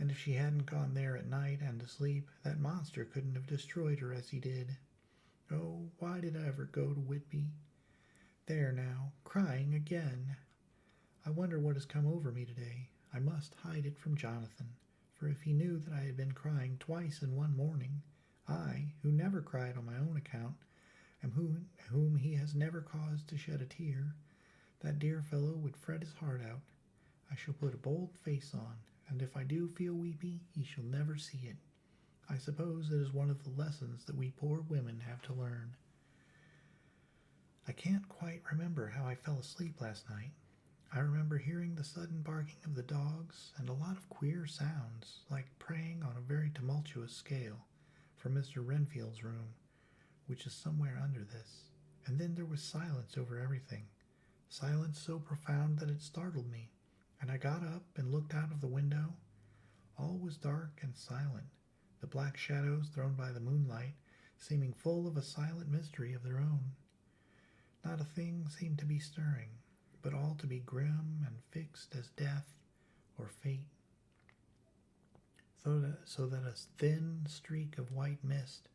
And if she hadn't gone there at night and to sleep, that monster couldn't have destroyed her as he did. Oh, why did I ever go to Whitby? There now, crying again. I wonder what has come over me today. I must hide it from Jonathan, for if he knew that I had been crying twice in one morning, I, who never cried on my own account, and whom he has never caused to shed a tear, that dear fellow would fret his heart out. I shall put a bold face on, and if I do feel weepy, he shall never see it. I suppose it is one of the lessons that we poor women have to learn. I can't quite remember how I fell asleep last night. I remember hearing the sudden barking of the dogs and a lot of queer sounds, like praying on a very tumultuous scale, from Mr. Renfield's room, which is somewhere under this. And then there was silence over everything, silence so profound that it startled me, and I got up and looked out of the window. All was dark and silent, the black shadows thrown by the moonlight seeming full of a silent mystery of their own. Not a thing seemed to be stirring, but all to be grim and fixed as death or fate. So that a thin streak of white mist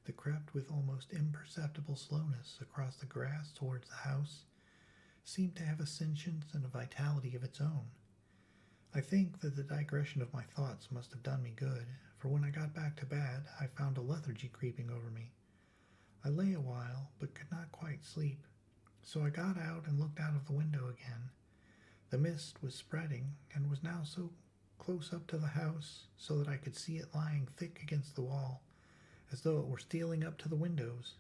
that crept with almost imperceptible slowness across the grass towards the house seemed to have a sentience and a vitality of its own. I think that the digression of my thoughts must have done me good, for when I got back to bed I found a lethargy creeping over me. I lay a while, but could not quite sleep. So I got out and looked out of the window again. The mist was spreading, and was now so close up to the house, so that I could see it lying thick against the wall, as though it were stealing up to the windows.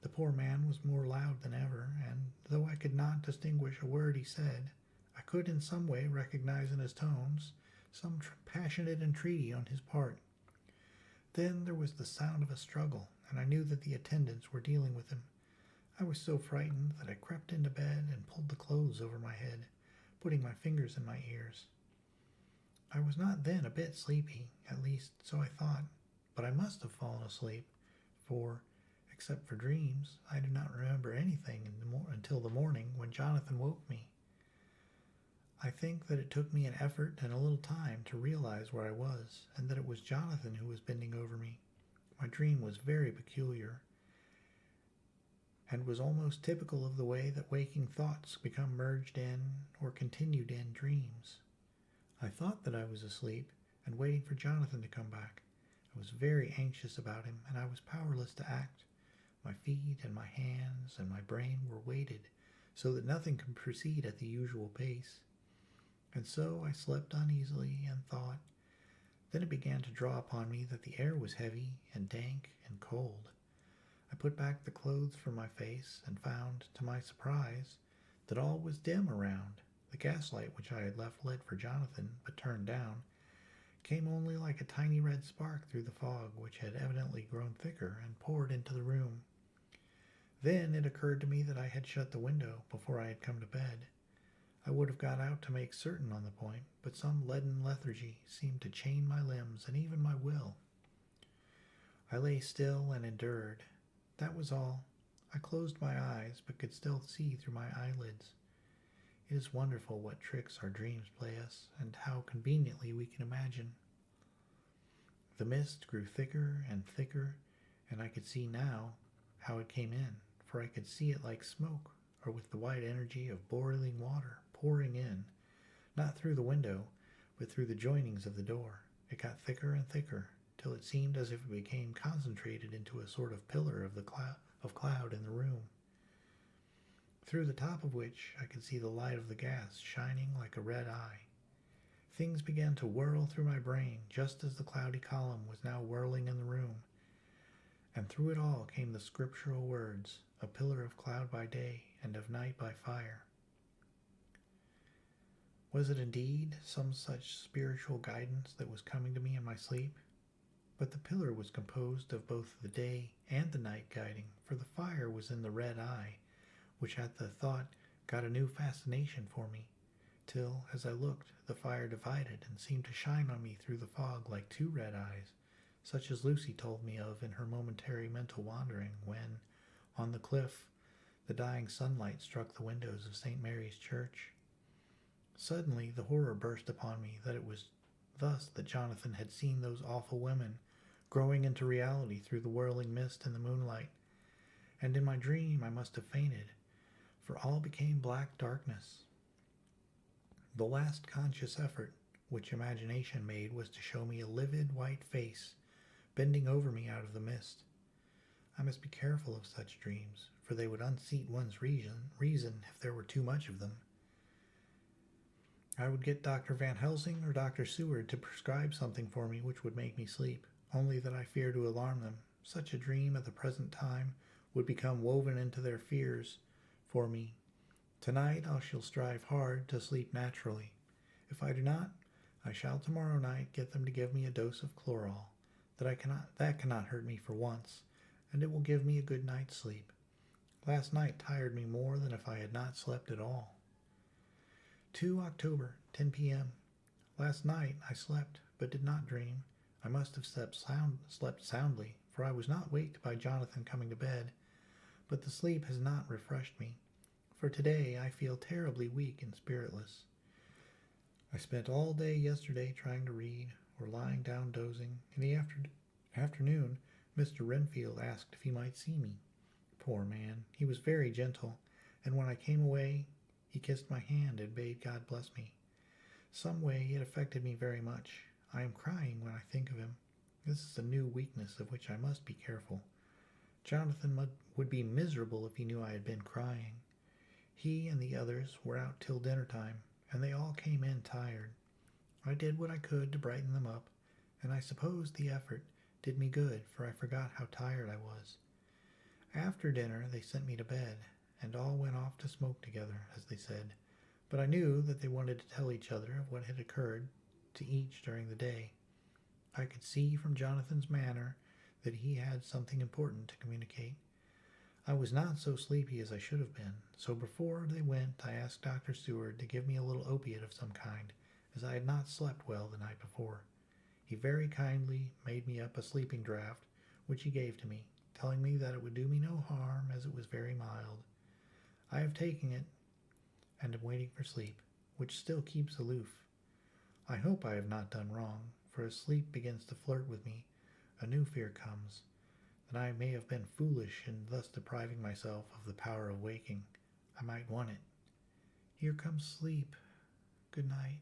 The poor man was more loud than ever, and though I could not distinguish a word he said, I could in some way recognize in his tones some passionate entreaty on his part. Then there was the sound of a struggle, and I knew that the attendants were dealing with him. I was so frightened that I crept into bed and pulled the clothes over my head, putting my fingers in my ears. I was not then a bit sleepy, at least so I thought, but I must have fallen asleep, for, except for dreams, I do not remember anything until the morning when Jonathan woke me. I think that it took me an effort and a little time to realize where I was, and that it was Jonathan who was bending over me. My dream was very peculiar, and was almost typical of the way that waking thoughts become merged in or continued in dreams. I thought that I was asleep and waiting for Jonathan to come back. I was very anxious about him, and I was powerless to act. My feet and my hands and my brain were weighted so that nothing could proceed at the usual pace. And so I slept uneasily and thought. Then it began to draw upon me that the air was heavy and dank and cold. I put back the clothes from my face and found, to my surprise, that all was dim around. The gaslight which I had left lit for Jonathan, but turned down, came only like a tiny red spark through the fog, which had evidently grown thicker and poured into the room. Then it occurred to me that I had shut the window before I had come to bed. I would have got out to make certain on the point, but some leaden lethargy seemed to chain my limbs and even my will. I lay still and endured. That was all. I closed my eyes, but could still see through my eyelids. It is wonderful what tricks our dreams play us, and how conveniently we can imagine. The mist grew thicker and thicker, and I could see now how it came in, for I could see it like smoke, or with the white energy of boiling water pouring in, not through the window, but through the joinings of the door. It got thicker and thicker, till it seemed as if it became concentrated into a sort of pillar of cloud in the room, through the top of which I could see the light of the gas shining like a red eye. Things began to whirl through my brain, just as the cloudy column was now whirling in the room, and through it all came the scriptural words, a pillar of cloud by day and of night by fire. Was it indeed some such spiritual guidance that was coming to me in my sleep? But the pillar was composed of both the day and the night guiding, for the fire was in the red eye, which at the thought got a new fascination for me, till, as I looked, the fire divided and seemed to shine on me through the fog like two red eyes, such as Lucy told me of in her momentary mental wandering when, on the cliff, the dying sunlight struck the windows of St. Mary's Church. Suddenly the horror burst upon me that it was thus that Jonathan had seen those awful women growing into reality through the whirling mist and the moonlight, and in my dream I must have fainted, for all became black darkness. The last conscious effort which imagination made was to show me a livid white face bending over me out of the mist. I must be careful of such dreams, for they would unseat one's reason if there were too much of them. I would get Dr. Van Helsing or Dr. Seward to prescribe something for me which would make me sleep, only that I fear to alarm them. Such a dream at the present time would become woven into their fears for me. Tonight I shall strive hard to sleep naturally. If I do not, I shall tomorrow night get them to give me a dose of chloral. That cannot hurt me for once, and it will give me a good night's sleep. Last night tired me more than if I had not slept at all. 2 October, 10 p.m. Last night I slept, but did not dream. I must have slept soundly, for I was not waked by Jonathan coming to bed. But the sleep has not refreshed me, for today I feel terribly weak and spiritless. I spent all day yesterday trying to read, or lying down dozing. In the afternoon, Mr. Renfield asked if he might see me. Poor man, he was very gentle, and when I came away, he kissed my hand and bade God bless me. Some way it affected me very much. I am crying when I think of him. This is a new weakness of which I must be careful. Jonathan would be miserable if he knew I had been crying. He and the others were out till dinner time, and they all came in tired. I did what I could to brighten them up, and I suppose the effort did me good, for I forgot how tired I was. After dinner they sent me to bed, and all went off to smoke together, as they said, but I knew that they wanted to tell each other of what had occurred to each during the day. I could see from Jonathan's manner that he had something important to communicate. I was not so sleepy as I should have been, so before they went I asked Dr. Seward to give me a little opiate of some kind, as I had not slept well the night before. He very kindly made me up a sleeping draught, which he gave to me, telling me that it would do me no harm, as it was very mild. I have taken it, and am waiting for sleep, which still keeps aloof. I hope I have not done wrong, for as sleep begins to flirt with me, a new fear comes, that I may have been foolish in thus depriving myself of the power of waking. I might want it. Here comes sleep. Good night.